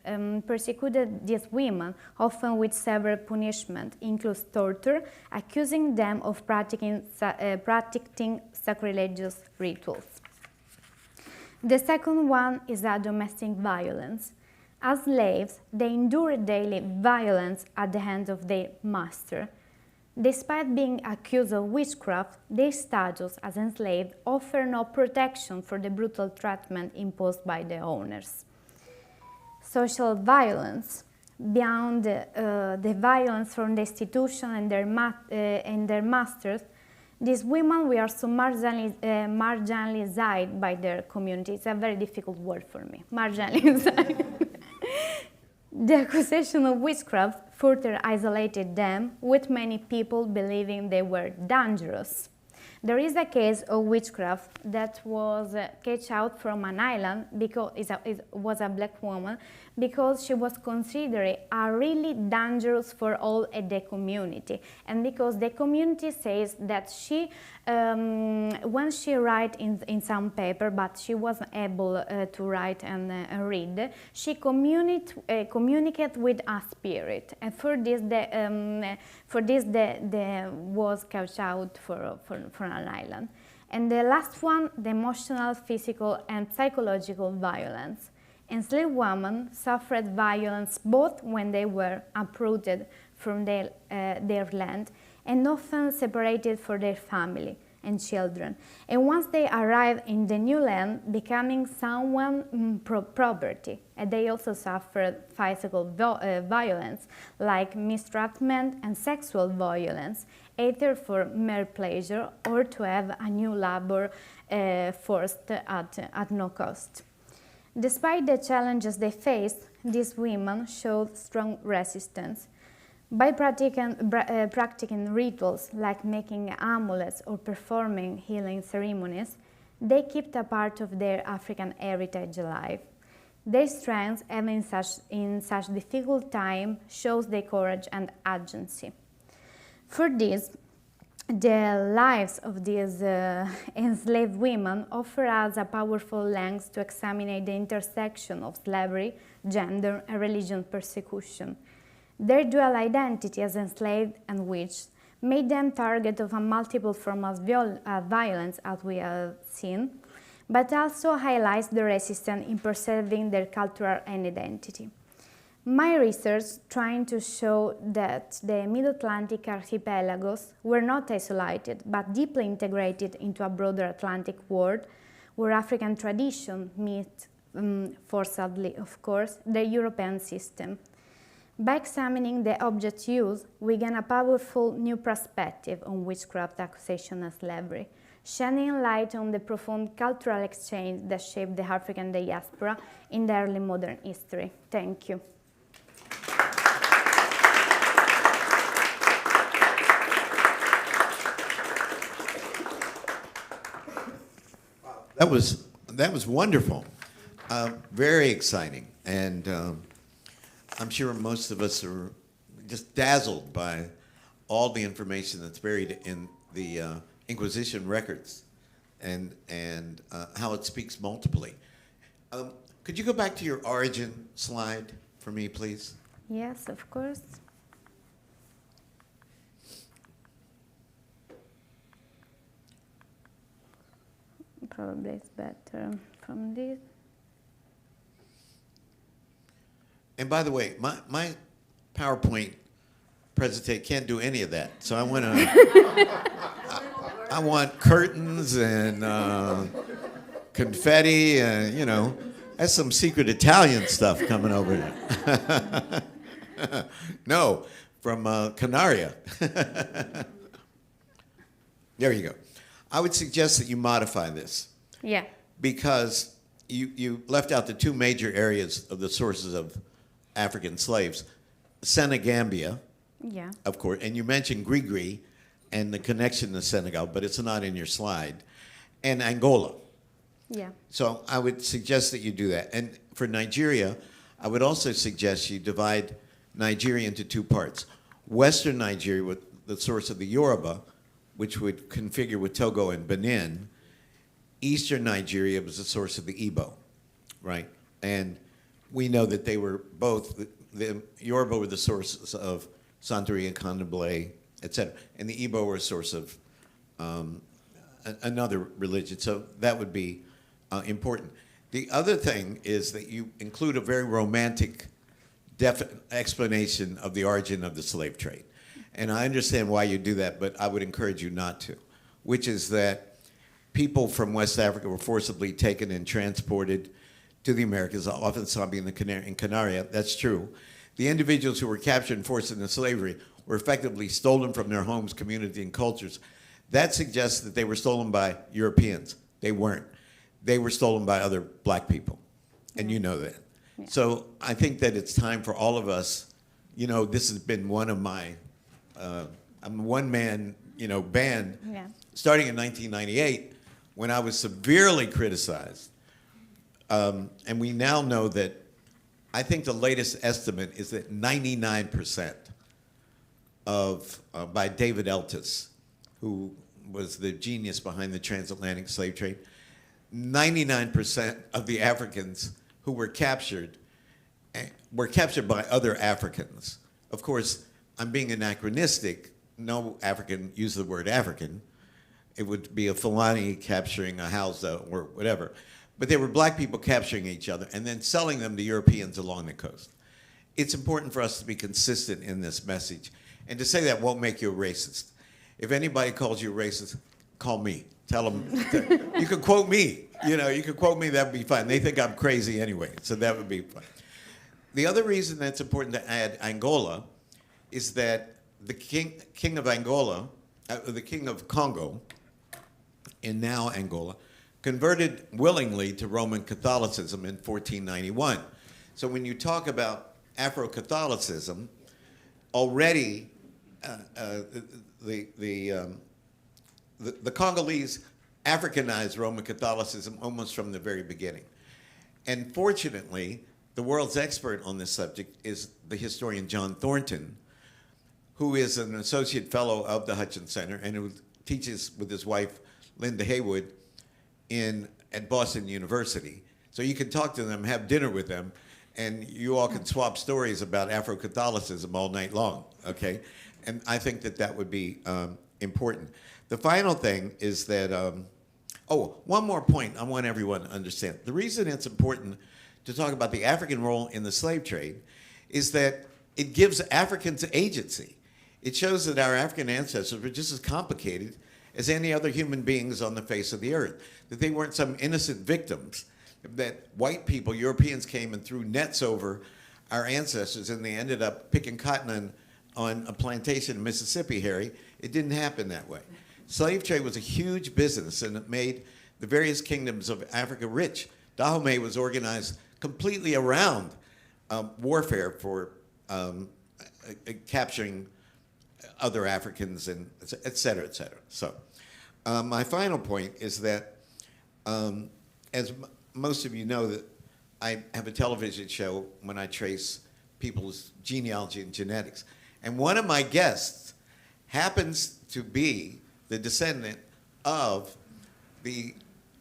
persecuted these women, often with severe punishment, including torture, accusing them of practicing sacrilegious rituals. The second one is a domestic violence. As slaves, they endured daily violence at the hands of their master. Despite being accused of witchcraft, their status as enslaved offered no protection for the brutal treatment imposed by the owners. Social violence. Beyond the violence from the institution and their masters, these women were so marginalized by their community. It's a very difficult word for me, marginalized. The accusation of witchcraft further isolated them, with many people believing they were dangerous. There is a case of witchcraft that was cast out from an island because it was a black woman, because she was considered really dangerous for all the community, and because the community says that she, when she write in some paper, but she wasn't able to write and read, she communicate with a spirit, and for this the was cast out for an island. And the last one, the emotional, physical, and psychological violence. Enslaved women suffered violence both when they were uprooted from their land and often separated from their family and children. And once they arrived in the new land, becoming someone's property. And they also suffered physical violence, like mistreatment and sexual violence, either for mere pleasure or to have a new labor forced at no cost. Despite the challenges they faced, these women showed strong resistance. By practicing rituals like making amulets or performing healing ceremonies, they kept a part of their African heritage alive. Their strength, even in such difficult time, shows their courage and agency. For this, the lives of these enslaved women offer us a powerful lens to examine the intersection of slavery, gender, and religious persecution. Their dual identity as enslaved and witches made them target of a multiple form of violence, as we have seen, but also highlights the resistance in preserving their cultural and identity. My research trying to show that the Mid-Atlantic archipelagos were not isolated, but deeply integrated into a broader Atlantic world, where African tradition meet, forcibly of course, the European system. By examining the object used, we gain a powerful new perspective on witchcraft accusation and slavery, shedding light on the profound cultural exchange that shaped the African diaspora in the early modern history. Thank you. That was wonderful, very exciting, and I'm sure most of us are just dazzled by all the information that's buried in the Inquisition records, and how it speaks multiply. Could you go back to your origin slide for me, please? Yes, of course. Probably it's better from this. And by the way, my PowerPoint presentation can't do any of that. So I want to, I want curtains and confetti and, you know, that's some secret Italian stuff coming over there. No, from Canaria. There you go. I would suggest that you modify this. Yeah. Because you left out the two major areas of the sources of African slaves. Senegambia, Yeah. of course, and you mentioned Grigri and the connection to Senegal, but it's not in your slide, and Angola. Yeah. So I would suggest that you do that. And for Nigeria, I would also suggest you divide Nigeria into two parts. Western Nigeria with the source of the Yoruba, which would configure with Togo and Benin. Eastern Nigeria was the source of the Igbo, right? And we know that they were both, the Yoruba were the sources of Santeria, Candomblé, etc. And the Igbo were a source of another religion. So that would be important. The other thing is that you include a very romantic explanation of the origin of the slave trade. And I understand why you do that, but I would encourage you not to, which is that people from West Africa were forcibly taken and transported to the Americas, often Sabi in Canaria. That's true. The individuals who were captured and forced into slavery were effectively stolen from their homes, community, and cultures. That suggests that they were stolen by Europeans. They weren't. They were stolen by other black people, and you know that. Yeah. So I think that it's time for all of us, you know, this has been one of my, I'm a one-man, you know, band, starting in 1998, when I was severely criticized. And we now know that, I think the latest estimate is that 99% of, by David Eltis, who was the genius behind the transatlantic slave trade, 99% of the Africans who were captured by other Africans. Of course, I'm being anachronistic. No African used the word African. it would be a Fulani capturing a Hausa or whatever. But they were black people capturing each other and then selling them to Europeans along the coast. It's important for us to be consistent in this message. And to say that won't make you a racist. If anybody calls you a racist, call me. Tell them, you can quote me. You know, you can quote me, that would be fine. They think I'm crazy anyway, so that would be fine. The other reason that's important to add Angola is that the king of Angola, the king of Congo, in now Angola, converted willingly to Roman Catholicism in 1491. So when you talk about Afro-Catholicism, already the Congolese Africanized Roman Catholicism almost from the very beginning. And fortunately, the world's expert on this subject is the historian John Thornton, who is an associate fellow of the Hutchins Center and who teaches with his wife, Linda Haywood, at Boston University. So you can talk to them, have dinner with them, and you all can swap stories about Afro-Catholicism all night long, okay? And I think that that would be important. The final thing is that, one more point I want everyone to understand. The reason it's important to talk about the African role in the slave trade is that it gives Africans agency. It shows that our African ancestors were just as complicated as any other human beings on the face of the earth, that they weren't some innocent victims, that white people, Europeans, came and threw nets over our ancestors and they ended up picking cotton on a plantation in Mississippi, Harry. It didn't happen that way. Slave trade was a huge business and it made the various kingdoms of Africa rich. Dahomey was organized completely around warfare for capturing other Africans, and et cetera, et cetera. So my final point is that, as most of you know, that I have a television show when I trace people's genealogy and genetics. And one of my guests happens to be the descendant of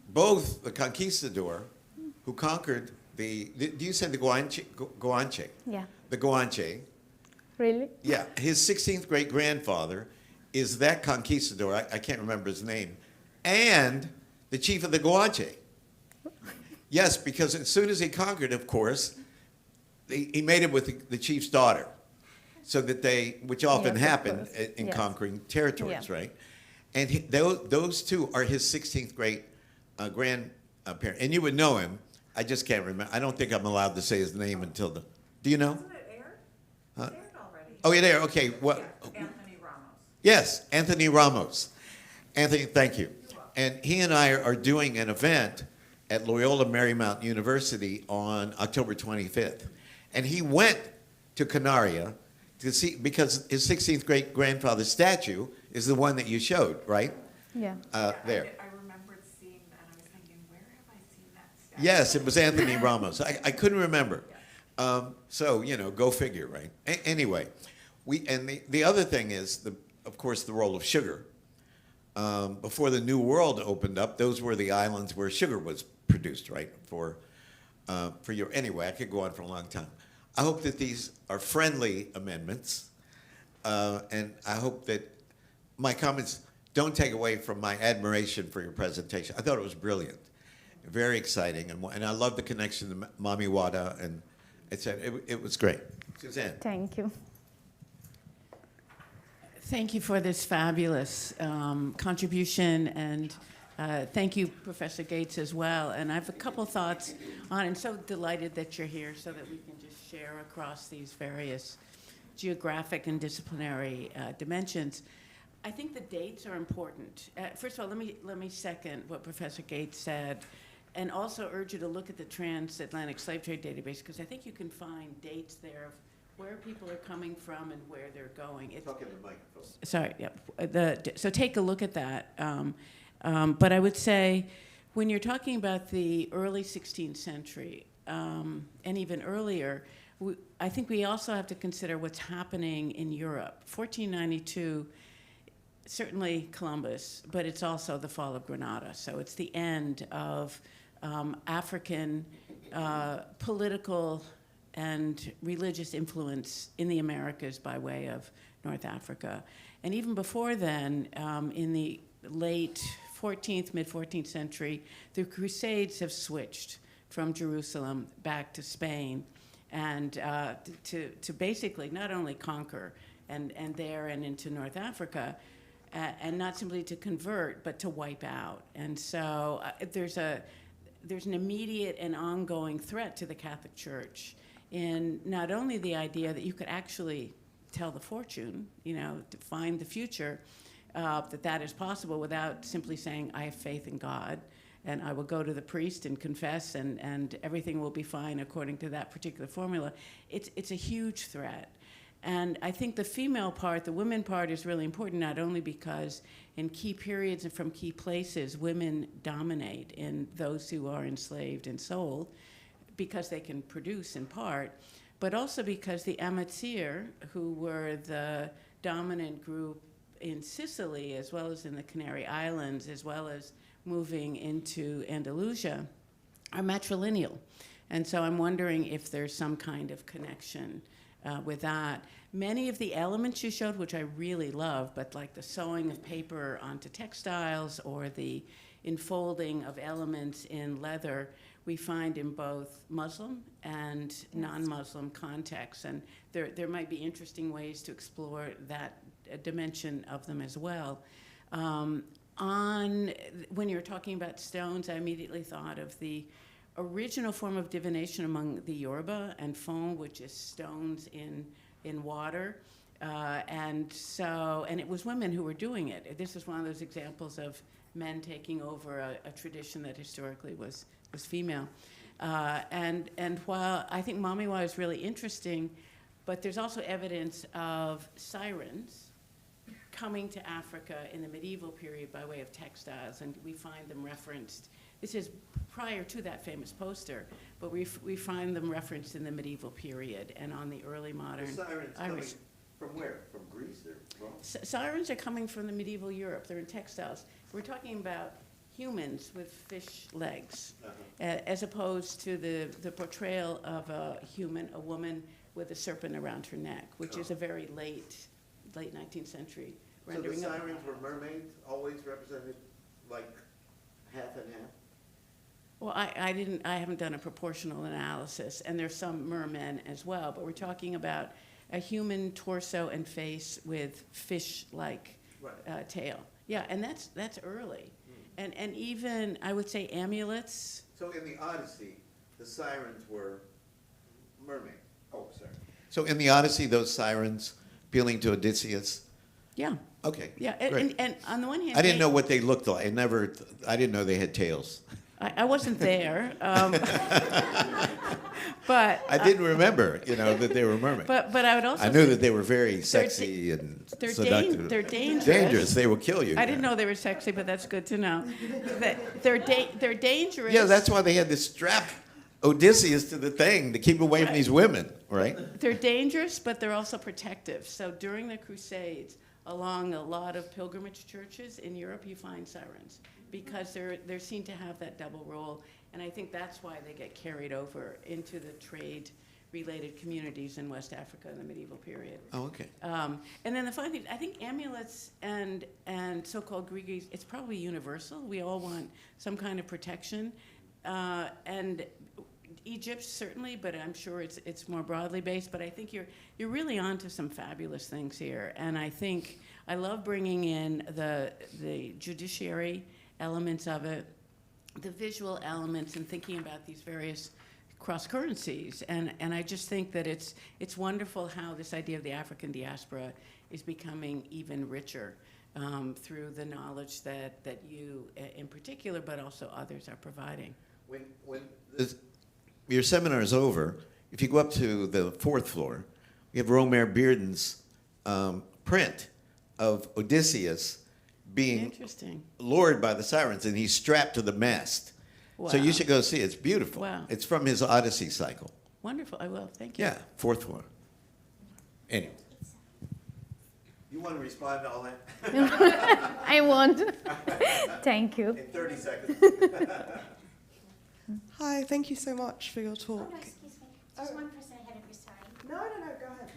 both the conquistador who conquered do you say the Guanche? Yeah. The Guanche. Really? Yeah, his 16th great-grandfather is that conquistador, I can't remember his name, and the chief of the Guanche. Yes, because as soon as he conquered, of course, he made it with the chief's daughter, so that which often happened in conquering territories, right? And those two are his 16th grandparent. And you would know him. I just can't remember. I don't think I'm allowed to say his name until do you know? Isn't it aired? Huh? It's aired already. Oh, you're there. Okay. What? Yeah, Anthony Ramos. Yes, Anthony Ramos. Anthony, thank you. And he and I are doing an event at Loyola Marymount University on October 25th. And he went to Canaria to see, because his 16th great-grandfather's statue is the one that you showed, right? Yeah. There. I remembered seeing that, and I was thinking, where have I seen that statue? Yes, it was Anthony Ramos. I couldn't remember. So, you know, go figure, right? Anyway, the other thing is, of course, the role of sugar. Before the New World opened up, those were the islands where sugar was produced, right? Anyway, I could go on for a long time. I hope that these are friendly amendments, and I hope that my comments don't take away from my admiration for your presentation. I thought it was brilliant, very exciting, and I love the connection to Mami Wada, and it was great. Suzanne. Thank you. Thank you for this fabulous contribution, and thank you, Professor Gates, as well. And I have a couple thoughts on, and so delighted that you're here so that we can just share across these various geographic and disciplinary dimensions. I think the dates are important. First of all, let me second what Professor Gates said, and also urge you to look at the Transatlantic Slave Trade Database, because I think you can find dates there of where people are coming from and where they're going. Talk in the microphone. Sorry, yeah. So take a look at that. But I would say, when you're talking about the early 16th century, and even earlier, I think we also have to consider what's happening in Europe. 1492, certainly Columbus, but it's also the fall of Granada. So it's the end of African political and religious influence in the Americas by way of North Africa. And even before then, in the late 14th, mid-14th century, the Crusades have switched from Jerusalem back to Spain, and to basically not only conquer and there and into North Africa, and not simply to convert, but to wipe out. And so there's an immediate and ongoing threat to the Catholic Church in not only the idea that you could actually tell the fortune, to find the future, that is possible without simply saying, I have faith in God, and I will go to the priest and confess, and everything will be fine according to that particular formula. It's a huge threat. And I think the female part, the women part, is really important, not only because in key periods and from key places, women dominate in those who are enslaved and sold, because they can produce in part, but also because the Amazirs, who were the dominant group in Sicily, as well as in the Canary Islands, as well as moving into Andalusia, are matrilineal. And so I'm wondering if there's some kind of connection with that. Many of the elements you showed, which I really love, but like the sewing of paper onto textiles or the enfolding of elements in leather, we find in both Muslim and non-Muslim contexts. And there might be interesting ways to explore that dimension of them as well. When you were talking about stones, I immediately thought of the original form of divination among the Yoruba and fon, which is stones in water. And it was women who were doing it. This is one of those examples of men taking over a tradition that historically was female. And while I think Mamiwa is really interesting, but there's also evidence of sirens coming to Africa in the medieval period by way of textiles, and we find them referenced. This is prior to that famous poster, but we find them referenced in the medieval period and on the early modern The sirens Irish. coming from where? From Greece or Rome? Sirens are coming from the medieval Europe. They're in textiles. We're talking about humans with fish legs, as opposed to the portrayal of a woman with a serpent around her neck, which is a very late 19th century So the rendering of it. sirens were mermaids, always represented like half and half? Well, I haven't done a proportional analysis, and there's some mermen as well, but we're talking about a human torso and face with fish-like Right. tail. Yeah, and that's early. And even, I would say, amulets. So in the Odyssey, the sirens were mermaids. Oh, sorry. So in the Odyssey, those sirens appealing to Odysseus? Yeah, Okay. yeah. great. And on the one hand, I didn't know what they looked like. I didn't know they had tails. I wasn't there. But I didn't remember, that they were mermaids. But I would also I knew say that they were very sexy and seductive. they're dangerous. Dangerous. They will kill you. I didn't know they were sexy, but that's good to know. They're dangerous. Yeah, that's why they had to strap Odysseus to the thing to keep away from these women, right? They're dangerous, but they're also protective. So during the Crusades, along a lot of pilgrimage churches in Europe, you find sirens because they're seen to have that double role. And I think that's why they get carried over into the trade-related communities in West Africa in the medieval period. Oh, okay. And then the funny thing, I think amulets and so-called grigis, it's probably universal. We all want some kind of protection. And Egypt certainly, but I'm sure it's more broadly based. But I think you're really onto some fabulous things here. And I think I love bringing in the judiciary elements of it, the visual elements, and thinking about these various cross-currencies. And I just think that it's wonderful how this idea of the African diaspora is becoming even richer through the knowledge that you in particular, but also others, are providing. When your seminar is over, if you go up to the 4th floor, you have Romer Bearden's print of Odysseus being Interesting. lured by the sirens, and he's strapped to the mast. So Wow. you should go see it. It's beautiful. Wow. It's from his Odyssey cycle. Wonderful. I will. Thank you. Yeah, 4th floor. Anyway. You want to respond to all that? I won't. Thank you. In 30 seconds. Hi, thank you so much for your talk. Oh, no, excuse me. Just one person ahead of you, sorry. No, go ahead.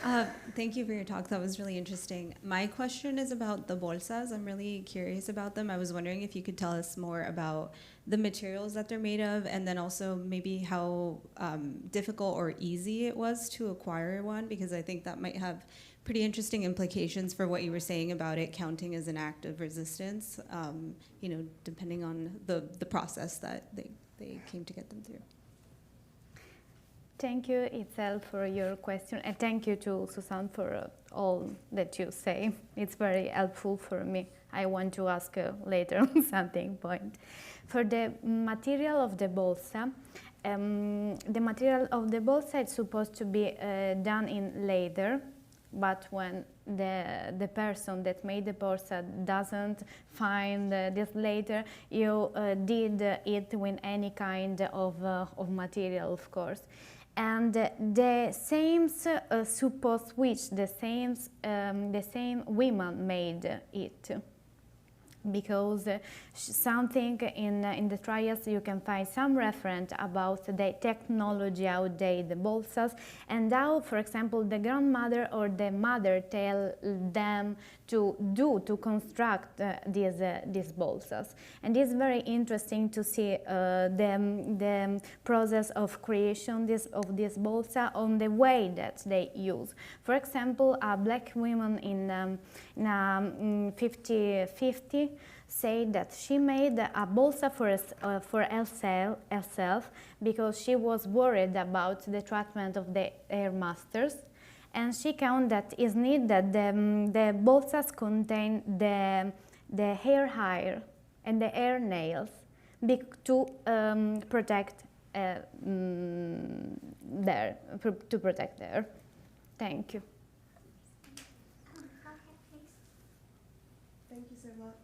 Thank you for your talk. That was really interesting. My question is about the bolsas. I'm really curious about them. I was wondering if you could tell us more about the materials that they're made of, and then also maybe how difficult or easy it was to acquire one, because I think that might have pretty interesting implications for what you were saying about it counting as an act of resistance, depending on the process that they came to get them through. Thank you, Itzel, for your question, and thank you to Susan for all that you say. It's very helpful for me. I want to ask later on something point. For the material of the bolsa, is supposed to be done in leather, but when the person that made the bolsa doesn't find this leather, you did it with any kind of material, of course. And the same suppose which the same women made it, because something in the trials you can find some reference about the technology how the bolsas, and how, for example, the grandmother or the mother tell them to construct these bolsas. And it's very interesting to see the process of creation of this bolsa on the way that they use. For example, a black woman in 50 say that she made a bolsa for herself because she was worried about the treatment of the hair masters. And she counted that it's needed that the bolsas contain the hair and the hair nails to protect there. Thank you. Thank you so much.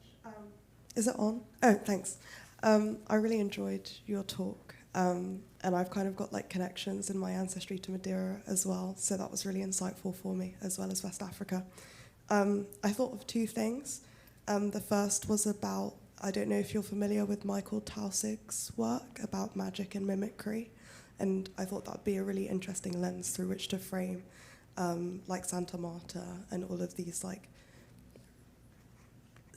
Is it on? Oh, thanks. I really enjoyed your talk. And I've kind of got like connections in my ancestry to Madeira as well, so that was really insightful for me, as well as West Africa. I thought of two things. The first was about, I don't know if you're familiar with Michael Tausig's work about magic and mimicry, and I thought that'd be a really interesting lens through which to frame like Santa Marta and all of these like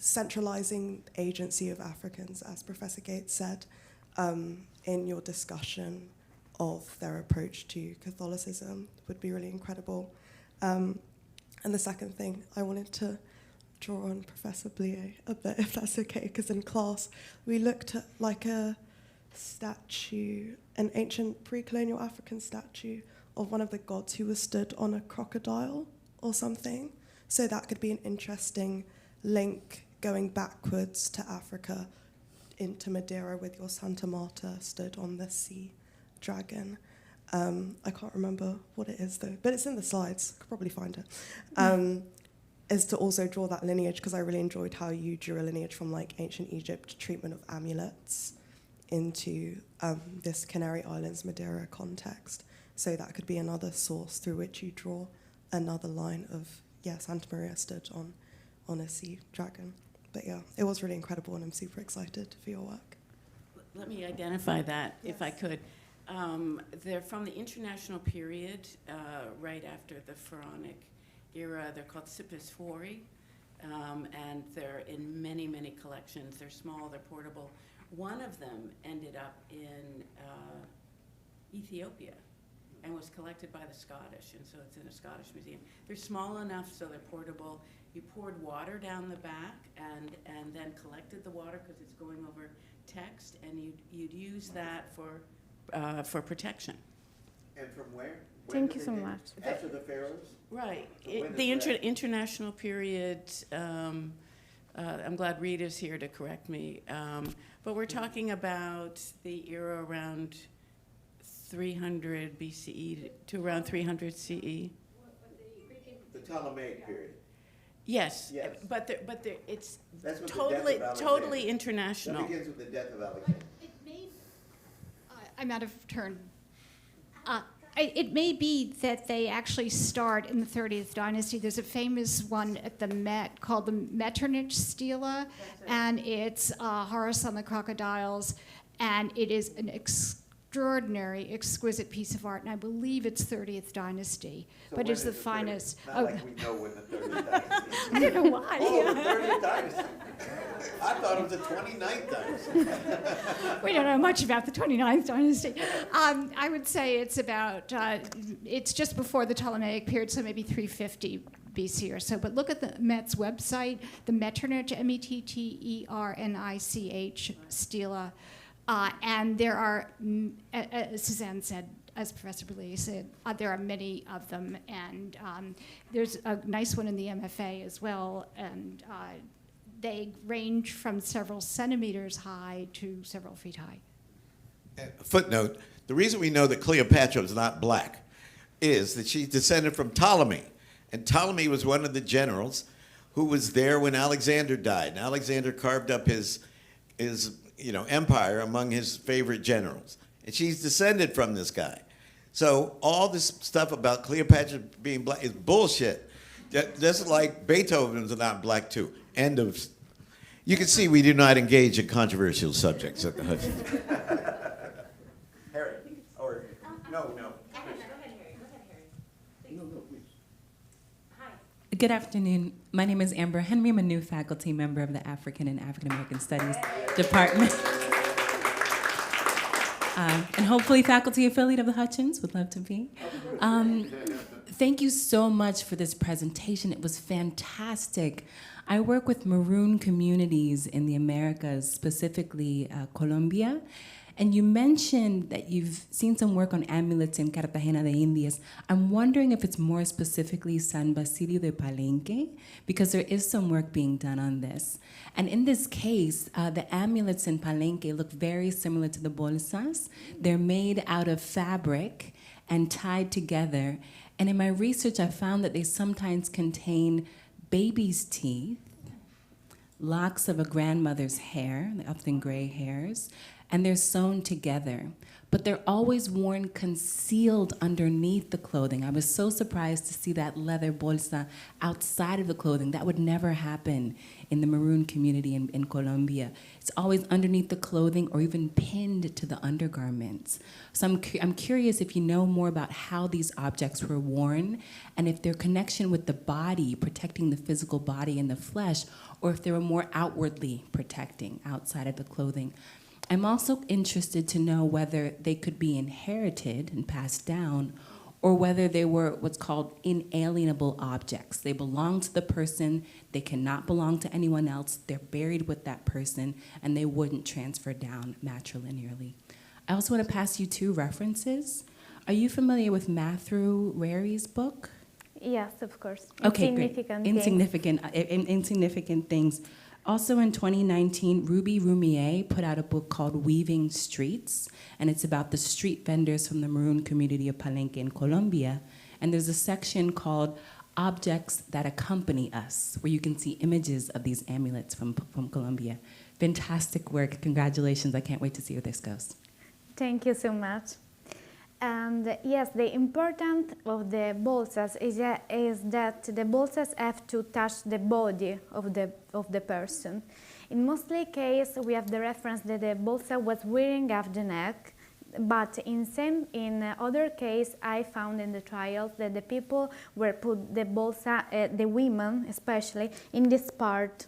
centralizing agency of Africans, as Professor Gates said, in your discussion of their approach to Catholicism would be really incredible. And the second thing, I wanted to draw on Professor Blier a bit, if that's okay, because in class we looked at like a statue, an ancient pre-colonial African statue of one of the gods who was stood on a crocodile or something. So that could be an interesting link going backwards to Africa into Madeira with your Santa Marta stood on the sea dragon. I can't remember what it is though, but it's in the slides, could probably find it. Is to also draw that lineage, because I really enjoyed how you drew a lineage from like ancient Egypt treatment of amulets into this Canary Islands Madeira context. So that could be another source through which you draw another line of, yeah, Santa Maria stood on a sea dragon. But yeah, it was really incredible, and I'm super excited for your work. Let me identify that, if I could. They're from the international period, right after the Pharaonic era. They're called Sipisfori, and they're in many, many collections. They're small, they're portable. One of them ended up in Ethiopia and was collected by the Scottish, and so it's in a Scottish museum. They're small enough so they're portable. You poured water down the back and then collected the water because it's going over text, and you'd use that for protection. And from where? Thank you so much. After the pharaohs? Right. So when The is that? international period, I'm glad Rita's here to correct me, but we're talking about the era around 300 BCE to around 300 CE. The Ptolemaic period. Yes, Yes. but it's That's with the totally death of Alexander. totally international. That begins with the death of Alexander. It may, I'm out of turn. It may be that they actually start in the 30th dynasty. There's a famous one at the Met called the Metternich Stela, and it's Horus on the crocodiles, and it is an extraordinary, exquisite piece of art, and I believe it's 30th Dynasty, So but when it's the is 30th? finest. Not like we know when the 30th dynasty is. I don't know why. Oh, the 30th dynasty. I thought it was the 29th dynasty. We don't know much about the 29th dynasty. I would say it's about, it's just before the Ptolemaic period, so maybe 350 BC or so. But look at the Met's website, the Metternich, Metternicch, stela. And there are, as Suzanne said, as Professor Boulay said, there are many of them. And there's a nice one in the MFA as well. And they range from several centimeters high to several feet high. Footnote, the reason we know that Cleopatra was not black is that she's descended from Ptolemy. And Ptolemy was one of the generals who was there when Alexander died. And Alexander carved up his empire among his favorite generals. And she's descended from this guy. So all this stuff about Cleopatra being black is bullshit. Just like Beethoven's not black too. End of. You can see we do not engage in controversial subjects at the Hutchins. Harry, or no. Good afternoon. My name is Amber Henry. I'm a new faculty member of the African and African American Studies Department. And hopefully faculty affiliate of the Hutchins, would love to be. Thank you so much for this presentation. It was fantastic. I work with maroon communities in the Americas, specifically Colombia. And you mentioned that you've seen some work on amulets in Cartagena de Indias. I'm wondering if it's more specifically San Basilio de Palenque, because there is some work being done on this. And in this case, the amulets in Palenque look very similar to the bolsas. They're made out of fabric and tied together. And in my research, I found that they sometimes contain baby's teeth, locks of a grandmother's hair, often gray hairs, and they're sewn together. But they're always worn concealed underneath the clothing. I was so surprised to see that leather bolsa outside of the clothing. That would never happen in the maroon community in Colombia. It's always underneath the clothing or even pinned to the undergarments. So I'm curious if you know more about how these objects were worn and if their connection with the body, protecting the physical body and the flesh, or if they were more outwardly protecting outside of the clothing. I'm also interested to know whether they could be inherited and passed down, or whether they were what's called inalienable objects. They belong to the person, they cannot belong to anyone else, they're buried with that person, and they wouldn't transfer down matrilinearly. I also want to pass you two references. Are you familiar with Matthew Rary's book? Yes, of course. Okay, great. Insignificant things. Also in 2019, Ruby Rumier put out a book called Weaving Streets, and it's about the street vendors from the maroon community of Palenque in Colombia. And there's a section called Objects That Accompany Us, where you can see images of these amulets from Colombia. Fantastic work. Congratulations. I can't wait to see where this goes. Thank you so much. And yes, the importance of the bolsas is that the bolsas have to touch the body of the person. In mostly cases, we have the reference that the bolsa was wearing off the neck, but in other cases, I found in the trials that the people were put the bolsa, the women especially, in this part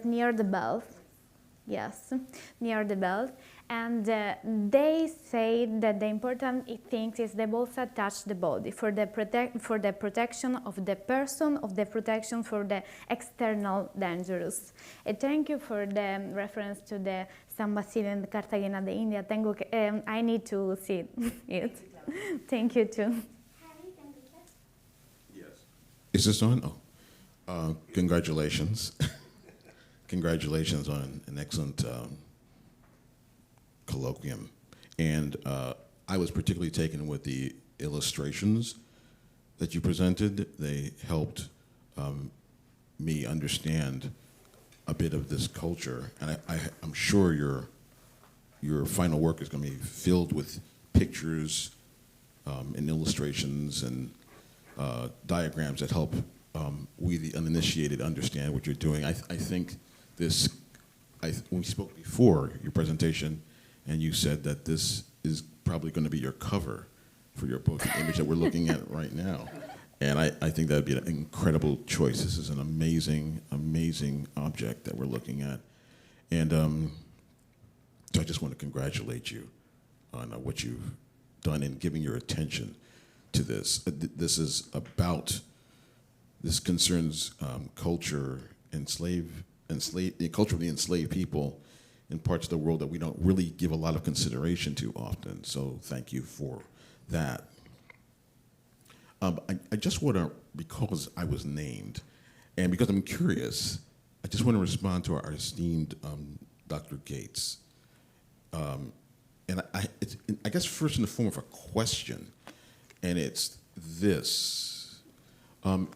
near the belt. Yes, near the belt. And they say that the important thing is the bolsa touch the body for the protection of the person, of the protection for the external dangers. Thank you for the reference to the San Basilio and Cartagena de India. I need to see it. Thank you too. Yes. Is this on? Oh, congratulations. Congratulations on an excellent colloquium. And I was particularly taken with the illustrations that you presented. They helped me understand a bit of this culture. And I'm sure your final work is going to be filled with pictures and illustrations and diagrams that help we, the uninitiated, understand what you're doing. I think when we spoke before your presentation, and you said that this is probably going to be your cover for your book, the image that we're looking at right now. And I think that would be an incredible choice. This is an amazing, amazing object that we're looking at. And so I just want to congratulate you on what you've done in giving your attention to this. This concerns culture, the culture of the enslaved people in parts of the world that we don't really give a lot of consideration to often. So thank you for that. I just want to, because I was named, and because I'm curious, I just want to respond to our esteemed Dr. Gates. And I guess first in the form of a question, and it's this.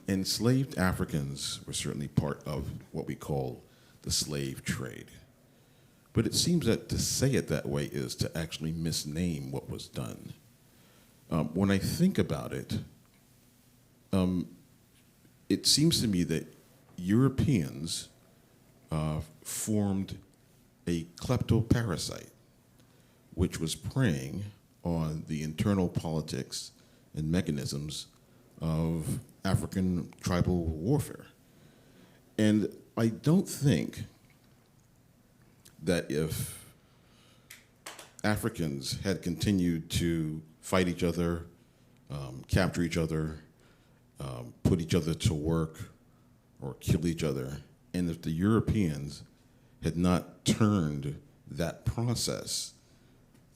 Enslaved Africans were certainly part of what we call the slave trade. But it seems that to say it that way is to actually misname what was done. When I think about it, it seems to me that Europeans formed a kleptoparasite, which was preying on the internal politics and mechanisms of African tribal warfare. And I don't think that if Africans had continued to fight each other, capture each other, put each other to work, or kill each other, and if the Europeans had not turned that process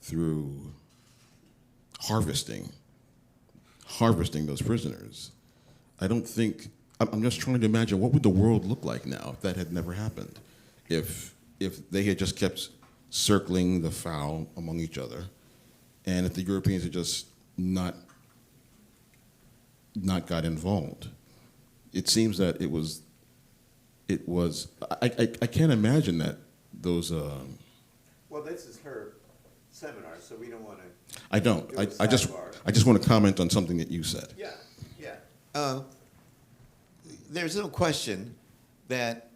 through harvesting those prisoners, I don't think, I'm just trying to imagine what would the world look like now if that had never happened, if they had just kept circling the foul among each other, and if the Europeans had just not got involved. It seems that it was, I can't imagine that those. Well, this is her seminar, so we don't want to. I don't. I just want to comment on something that you said. Yeah. There's no question that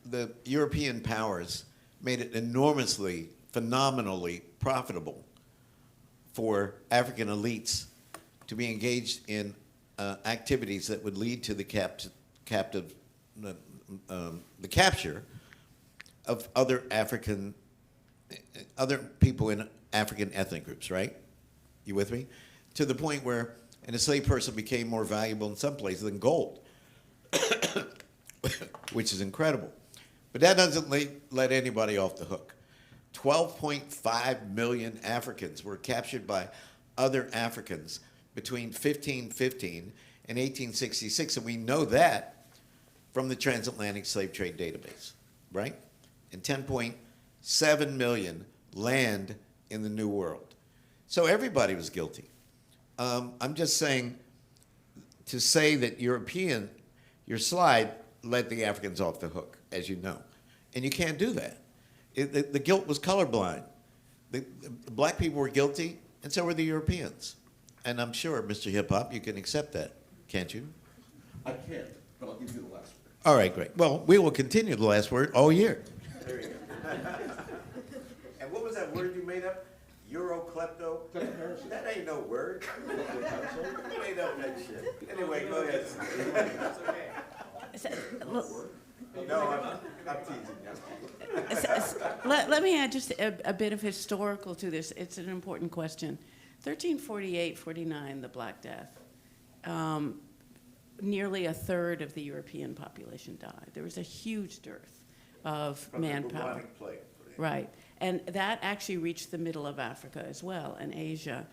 the European powers made it enormously, phenomenally profitable for African elites to be engaged in activities that would lead to the capture of other people in African ethnic groups, right? You with me? To the point where an enslaved person became more valuable in some places than gold, which is incredible. But that doesn't let anybody off the hook. 12.5 million Africans were captured by other Africans between 1515 and 1866, and we know that from the Transatlantic Slave Trade Database, right? And 10.7 million land in the New World. So everybody was guilty. I'm just saying, to say that your slide let the Africans off the hook, as you know. And you can't do that. The guilt was colorblind. The black people were guilty, and so were the Europeans. And I'm sure, Mr. HIPHOP, you can accept that, can't you? I can't, but I'll give you the last word. All right, great. Well, we will continue the last word all year. There you go. And what was that word you made up? Euroklepto? That ain't no word. You made up that shit. Anyway, go ahead. It's okay. No, I'm teasing you. Let me add just a bit of historical to this. It's an important question. 1348-49, the Black Death. Nearly a third of the European population died. There was a huge dearth of manpower. Right. And that actually reached the middle of Africa as well, and Asia.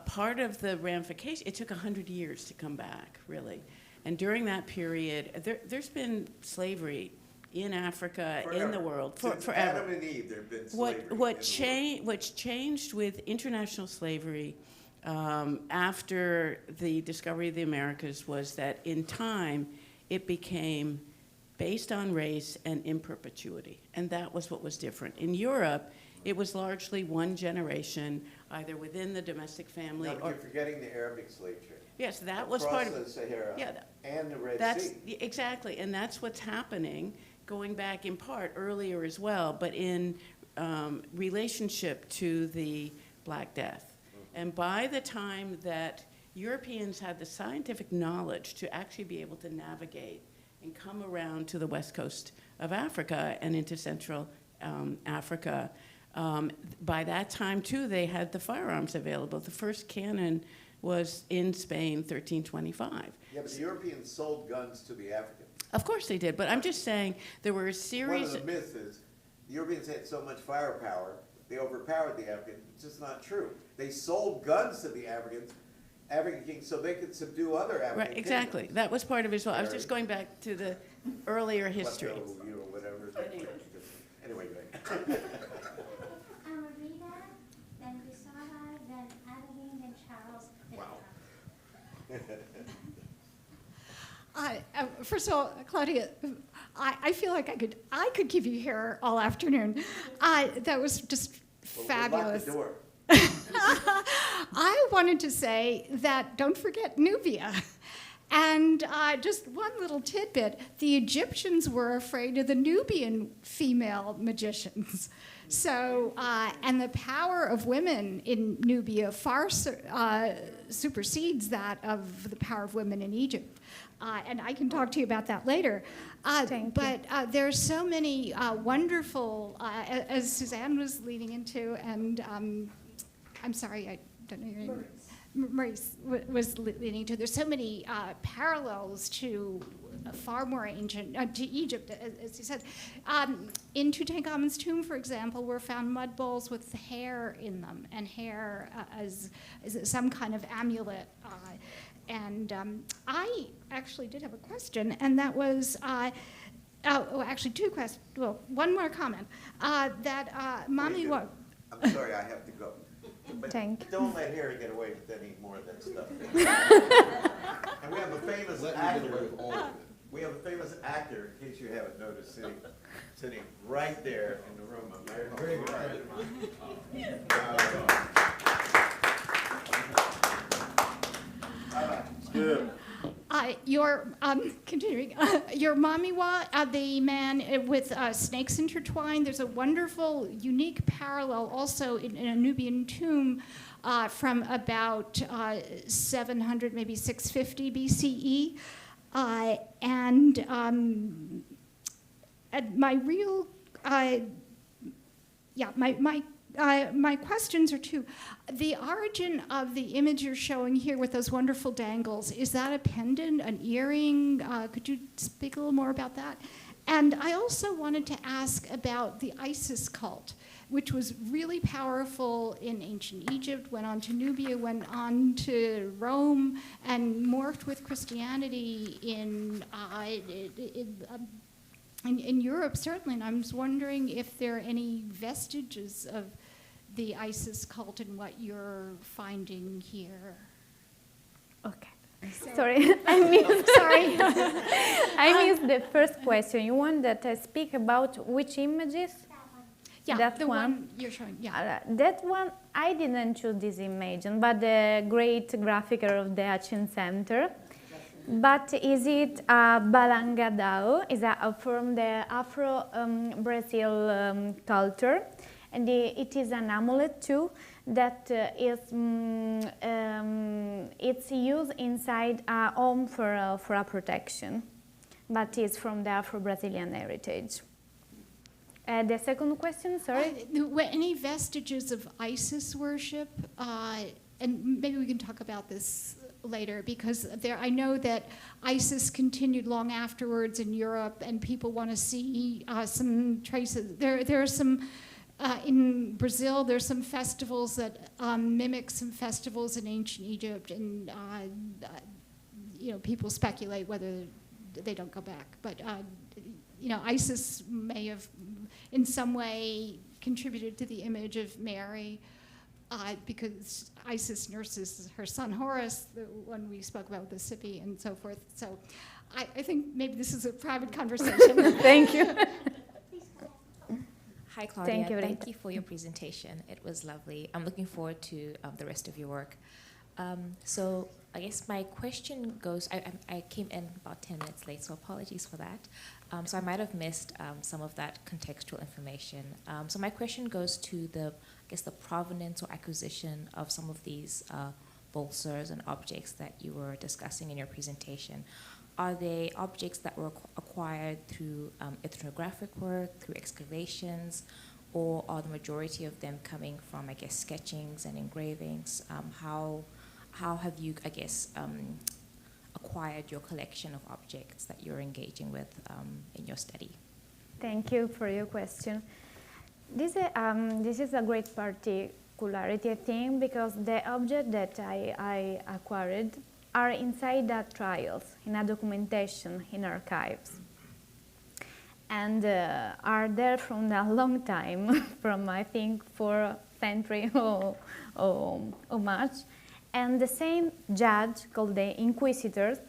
Part of the ramification, it took 100 years to come back, really. And during that period, there's been slavery in Africa, in the world, forever. Adam and Eve, there have been slavery. What's changed with international slavery after the discovery of the Americas was that in time, it became based on race and in perpetuity. And that was what was different. In Europe, it was largely one generation, either within the domestic family No, but you're forgetting the Arabic slave trade. Yes, that was part of the Sahara and the Red that's Sea. exactly, and that's what's happening, going back in part earlier as well, but in relationship to the Black Death. And by the time that Europeans had the scientific knowledge to actually be able to navigate and come around to the west coast of Africa and into Central Africa, by that time, too, they had the firearms available. The first cannon was in Spain, 1325. Yeah, but the Europeans sold guns to the Africans. Of course they did, but I'm just saying there were a series. One of the myths is the Europeans had so much firepower, they overpowered the Africans. It's just not true. They sold guns to the African kings, so they could subdue other African Right, exactly. kingdoms. That was part of it as well. I was just going back to the earlier history. Leftover, you know, whatever. Anyway, go ahead. Amarita, then Gusara, then Adeline, then Charles, then Wow. First of all, Claudia, I feel like I could keep you here all afternoon. That was just fabulous. We'll lock the door. I wanted to say that don't forget Nubia. And just one little tidbit, the Egyptians were afraid of the Nubian female magicians. So, and the power of women in Nubia far supersedes that of the power of women in Egypt. And I can talk to you about that later. But there's so many wonderful, as Suzanne was leading into, and I'm sorry, I don't know your name. Maurice was leading to. There's so many parallels to far more ancient, to Egypt, as you said. In Tutankhamun's tomb, for example, were found mud bowls with hair in them, and hair as some kind of amulet. And I actually did have a question, and that was, actually two questions, well, one more comment. Mommy, what? I'm sorry, I have to go. But Thank you. don't let Harry get away with any more of that stuff. And we have a famous actor. We have a famous actor, in case you haven't noticed, sitting right there in the room. I'm very excited. Good. Continuing, your Mamiwa, the man with snakes intertwined, there's a wonderful, unique parallel also in a Nubian tomb from about 700, maybe 650 BCE. And my real, my questions are two. The origin of the image you're showing here with those wonderful dangles, is that a pendant, an earring? Could you speak a little more about that? And I also wanted to ask about the Isis cult, which was really powerful in ancient Egypt, went on to Nubia, went on to Rome, and morphed with Christianity in Europe, certainly. And I'm just wondering if there are any vestiges of the Isis cult in what you're finding here. Okay. Sorry, I missed the first question. You want that I speak about which images? Yeah, that the one you're showing. Yeah. That one, I didn't choose this image, but the great graphicer of the Hutchins Center. But is it a balangadao? Is that from the Afro-Brazil culture? And it is an amulet too that it's used inside a home for a protection, but it's from the Afro-Brazilian heritage. The second question, sorry? Any vestiges of Isis worship? And maybe we can talk about this later, because I know that Isis continued long afterwards in Europe, and people want to see some traces. There are some, in Brazil, there's some festivals that mimic some festivals in ancient Egypt, and people speculate whether they don't go back. But Isis may have, in some way, contributed to the image of Mary, because Isis nurses her son Horus, the one we spoke about with the Sippy and so forth. So I think maybe this is a private conversation. Thank you. Hi, Claudia. Thank you, Thank you for your presentation. It was lovely. I'm looking forward to the rest of your work. So I guess my question goes, I came in about 10 minutes late, so apologies for that. So I might have missed some of that contextual information. So my question goes to the guess, the provenance or acquisition of some of these bolsas and objects that you were discussing in your presentation. Are they objects that were acquired through ethnographic work, through excavations, or are the majority of them coming from, I guess, sketchings and engravings? How have you, I guess, acquired your collection of objects that you're engaging with in your study? Thank you for your question. This is a great particularity, I think, because the objects that I acquired are inside the trials, in a documentation, in archives, and are there from a long time, from I think 4th century or much. And the same judge, called the Inquisitors,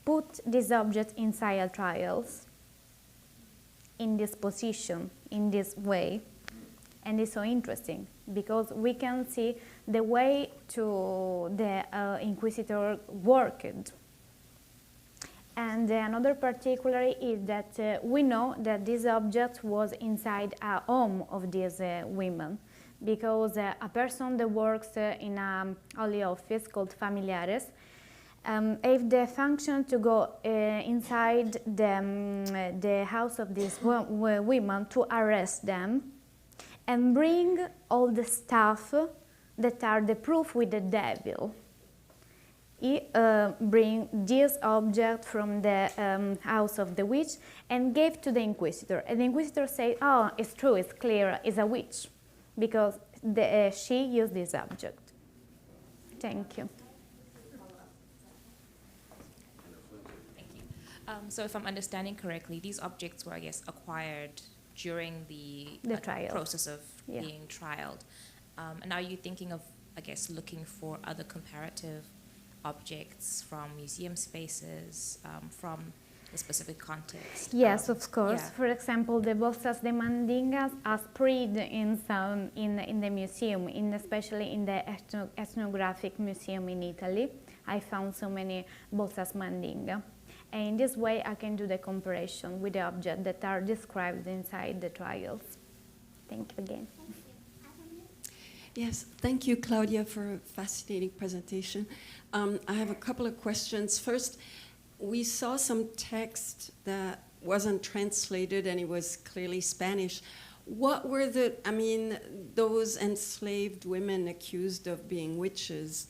put these objects inside trials, in this position, in this way. And it's so interesting, because we can see the way to the Inquisitor worked. And another particularity is that we know that this object was inside a home of these women, because a person that works in a holy office called familiares have the function to go inside the house of these women to arrest them and bring all the stuff that are the proof with the devil. He bring this object from the house of the witch and gave to the Inquisitor. And the Inquisitor said, oh, it's true, it's clear, it's a witch, because she used this object. Thank you. Thank you. So if I'm understanding correctly, these objects were, I guess, acquired during the trial process of being trialed. And are you thinking of, I guess, looking for other comparative objects from museum spaces, from a specific context? Yes, of course. Yeah. For example, the Bolsas de mandingas are spread in the museum, especially in the ethnographic museum in Italy. I found so many Bolsas mandinga. And in this way, I can do the comparison with the objects that are described inside the trials. Thank you again. Yes, thank you, Claudia, for a fascinating presentation. I have a couple of questions. First, we saw some text that wasn't translated and it was clearly Spanish. What were those enslaved women accused of being witches,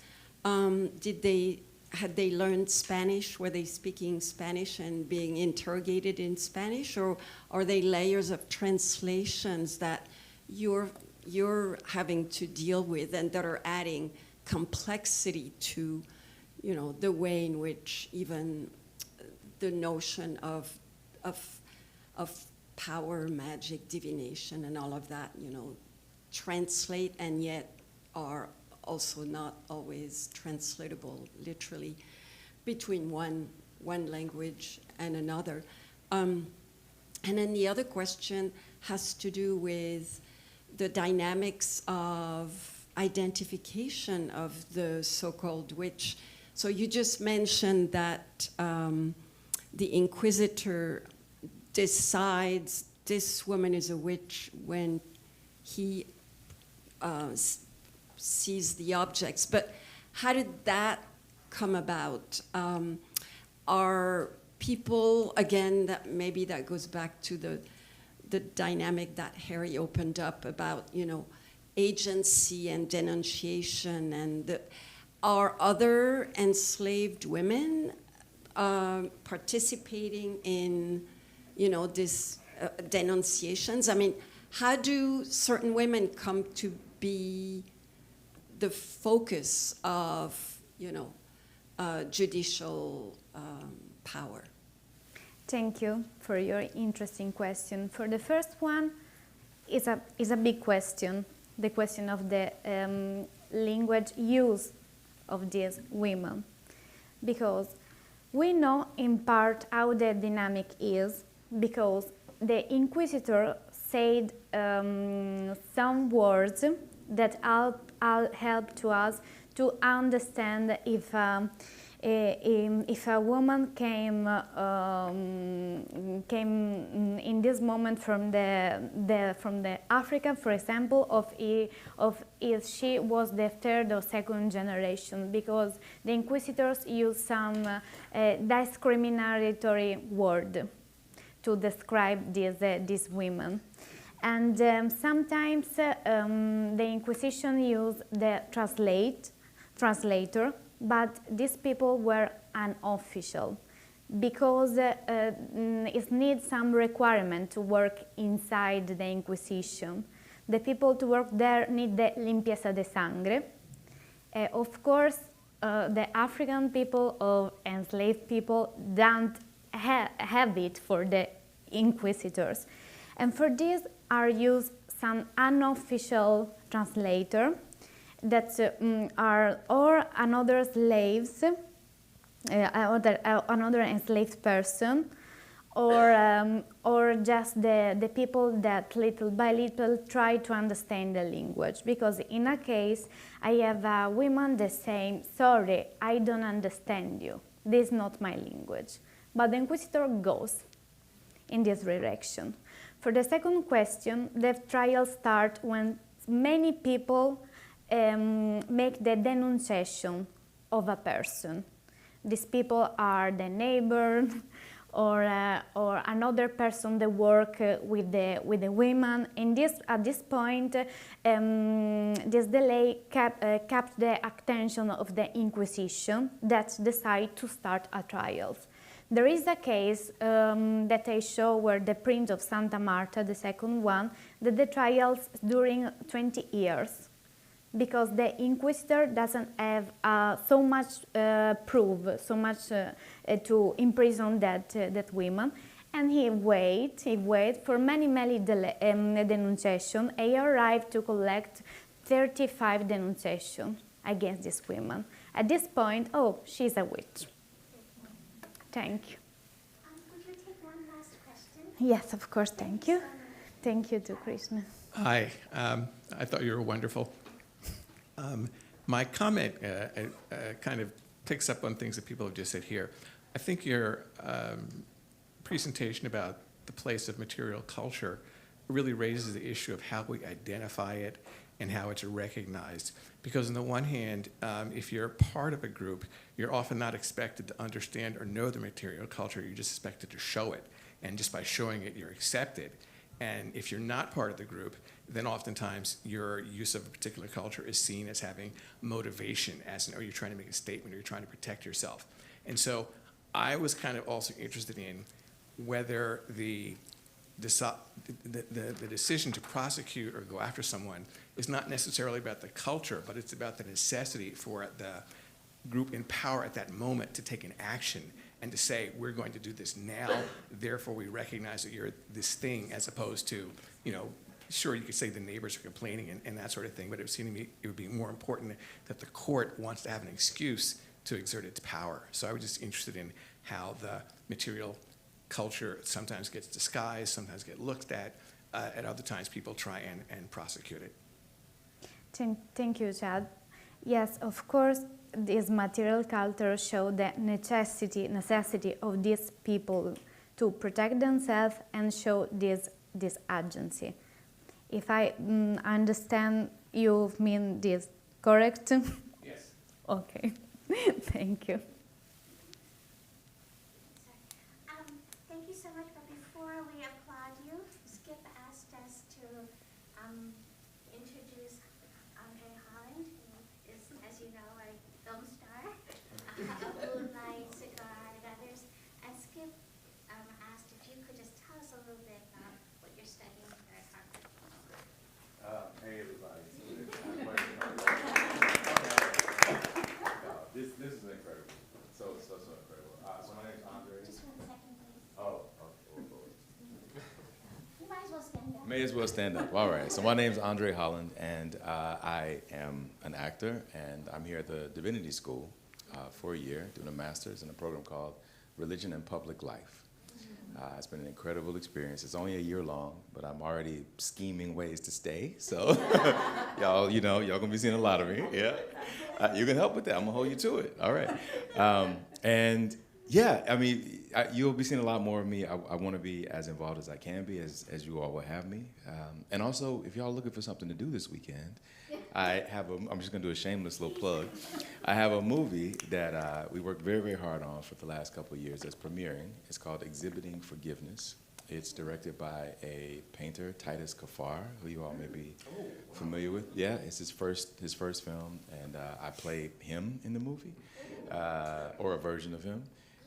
had they learned Spanish? Were they speaking Spanish and being interrogated in Spanish? Or are they layers of translations that you're having to deal with and that are adding complexity to, the way in which even the notion of power, magic, divination, and all of that, translate and yet are also not always translatable literally between one language and another. And then the other question has to do with the dynamics of identification of the so-called witch. So you just mentioned that the Inquisitor decides this woman is a witch when he sees the objects. But how did that come about? Are people, again, that goes back to the dynamic that Harry opened up about, agency and denunciation, and are other enslaved women participating in, this denunciations? I mean, how do certain women come to be the focus of, judicial power? Thank you for your interesting question. For the first one, is a big question. The question of the language use of these women, because we know in part how the dynamic is, because the Inquisitor said some words that help to us to understand if if a woman came in this moment from the Africa, for example, of if she was the third or second generation, because the inquisitors used some discriminatory word to describe these women. And sometimes the Inquisition used the translator, but these people were unofficial because it needs some requirement to work inside the Inquisition. The people to work there need the limpieza de sangre. Of course, the African people or enslaved people don't have it for the inquisitors. And for this are used some unofficial translator that are or another slaves, another enslaved person, or just the people that little by little try to understand the language. Because in a case, I have a woman that saying, sorry, I don't understand you. This is not my language. But the inquisitor goes in this direction. For the second question, the trial starts when many people make the denunciation of a person. These people are the neighbor or another person that work with the women. At this point, this delay kept the attention of the Inquisition that decide to start a trial. There is a case that I show where the print of Santa Marta, the second one, that the trials during 20 years, because the inquisitor doesn't have so much proof, so much to imprison that woman, and he wait for many denunciations. He arrived to collect 35 denunciations against this woman. At this point, oh, she's a witch. Thank you. Would you take one last question? Yes, of course, thank you. Thank you to Krishna. Hi, I thought you were wonderful. My comment kind of picks up on things that people have just said here. I think your presentation about the place of material culture really raises the issue of how we identify it and how it's recognized. Because on the one hand, if you're part of a group, you're often not expected to understand or know the material culture, you're just expected to show it. And just by showing it, you're accepted. And if you're not part of the group, then oftentimes your use of a particular culture is seen as having motivation, as in, oh, you're trying to make a statement or you're trying to protect yourself. And so I was kind of also interested in whether the decision to prosecute or go after someone is not necessarily about the culture, but it's about the necessity for the group in power at that moment to take an action and to say, we're going to do this now, therefore we recognize that you're this thing, as opposed to, you know, sure, you could say the neighbors are complaining and that sort of thing, but it would seem to me it would be more important that the court wants to have an excuse to exert its power. So I was just interested in how the material culture sometimes gets disguised, sometimes get looked at other times people try and prosecute it. Thank you, Chad. Yes, of course, this material culture show the necessity of these people to protect themselves and show this agency. If I understand, you mean this, correct? Yes. Okay, thank you. Thank you so much, but before we applaud you, Skip asked us to introduce Andre Holland, who is, as you know, a film star, a Moonlight, Cigar, and others. And Skip asked if you could just tell us a little bit about what you're studying here at Harvard. Hey everybody. This is incredible. So incredible. So my name's Andre. Just 1 second, please. Oh. You might as well stand up. May as well stand up. All right. So my name's Andre Holland, and I am an actor, and I'm here at the Divinity School for a year doing a master's in a program called Religion and Public Life. It's been an incredible experience. It's only a year long, but I'm already scheming ways to stay. So y'all gonna be seeing a lot of me. Yeah, you can help with that. I'm gonna hold you to it. All right. And yeah, I mean, you'll be seeing a lot more of me. I want to be as involved as I can be, as you all will have me. And also, if y'all are looking for something to do this weekend, I'm just going to do a shameless little plug. I have a movie that we worked very, very hard on for the last couple of years that's premiering. It's called Exhibiting Forgiveness. It's directed by a painter, Titus Kafar, who you all may be familiar with. Yeah, it's his first film, and I play him in the movie, or a version of him.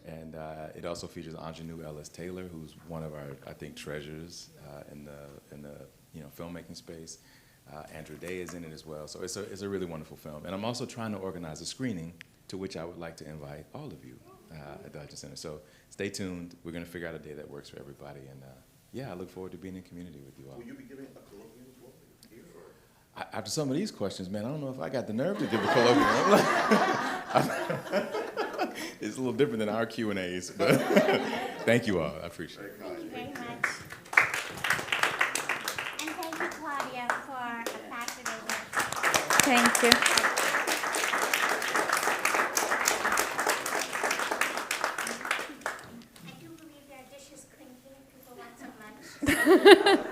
And it also features Anjanou Ellis Taylor, who's one of our, I think, treasures in the filmmaking space. Andrew Day is in it as well. So it's a really wonderful film. And I'm also trying to organize a screening to which I would like to invite all of you at the Hutchins Center. So stay tuned. We're going to figure out a day that works for everybody. And yeah, I look forward to being in community with you all. Will you be giving a colloquium as well here? After some of these questions, man, I don't know if I got the nerve to give a colloquium. It's a little different than our Q&As, but thank you all. I appreciate it. Thank you very much. And thank you, Claudia, for a fascinating. Thank you. I do believe there are dishes clinking. People want some lunch.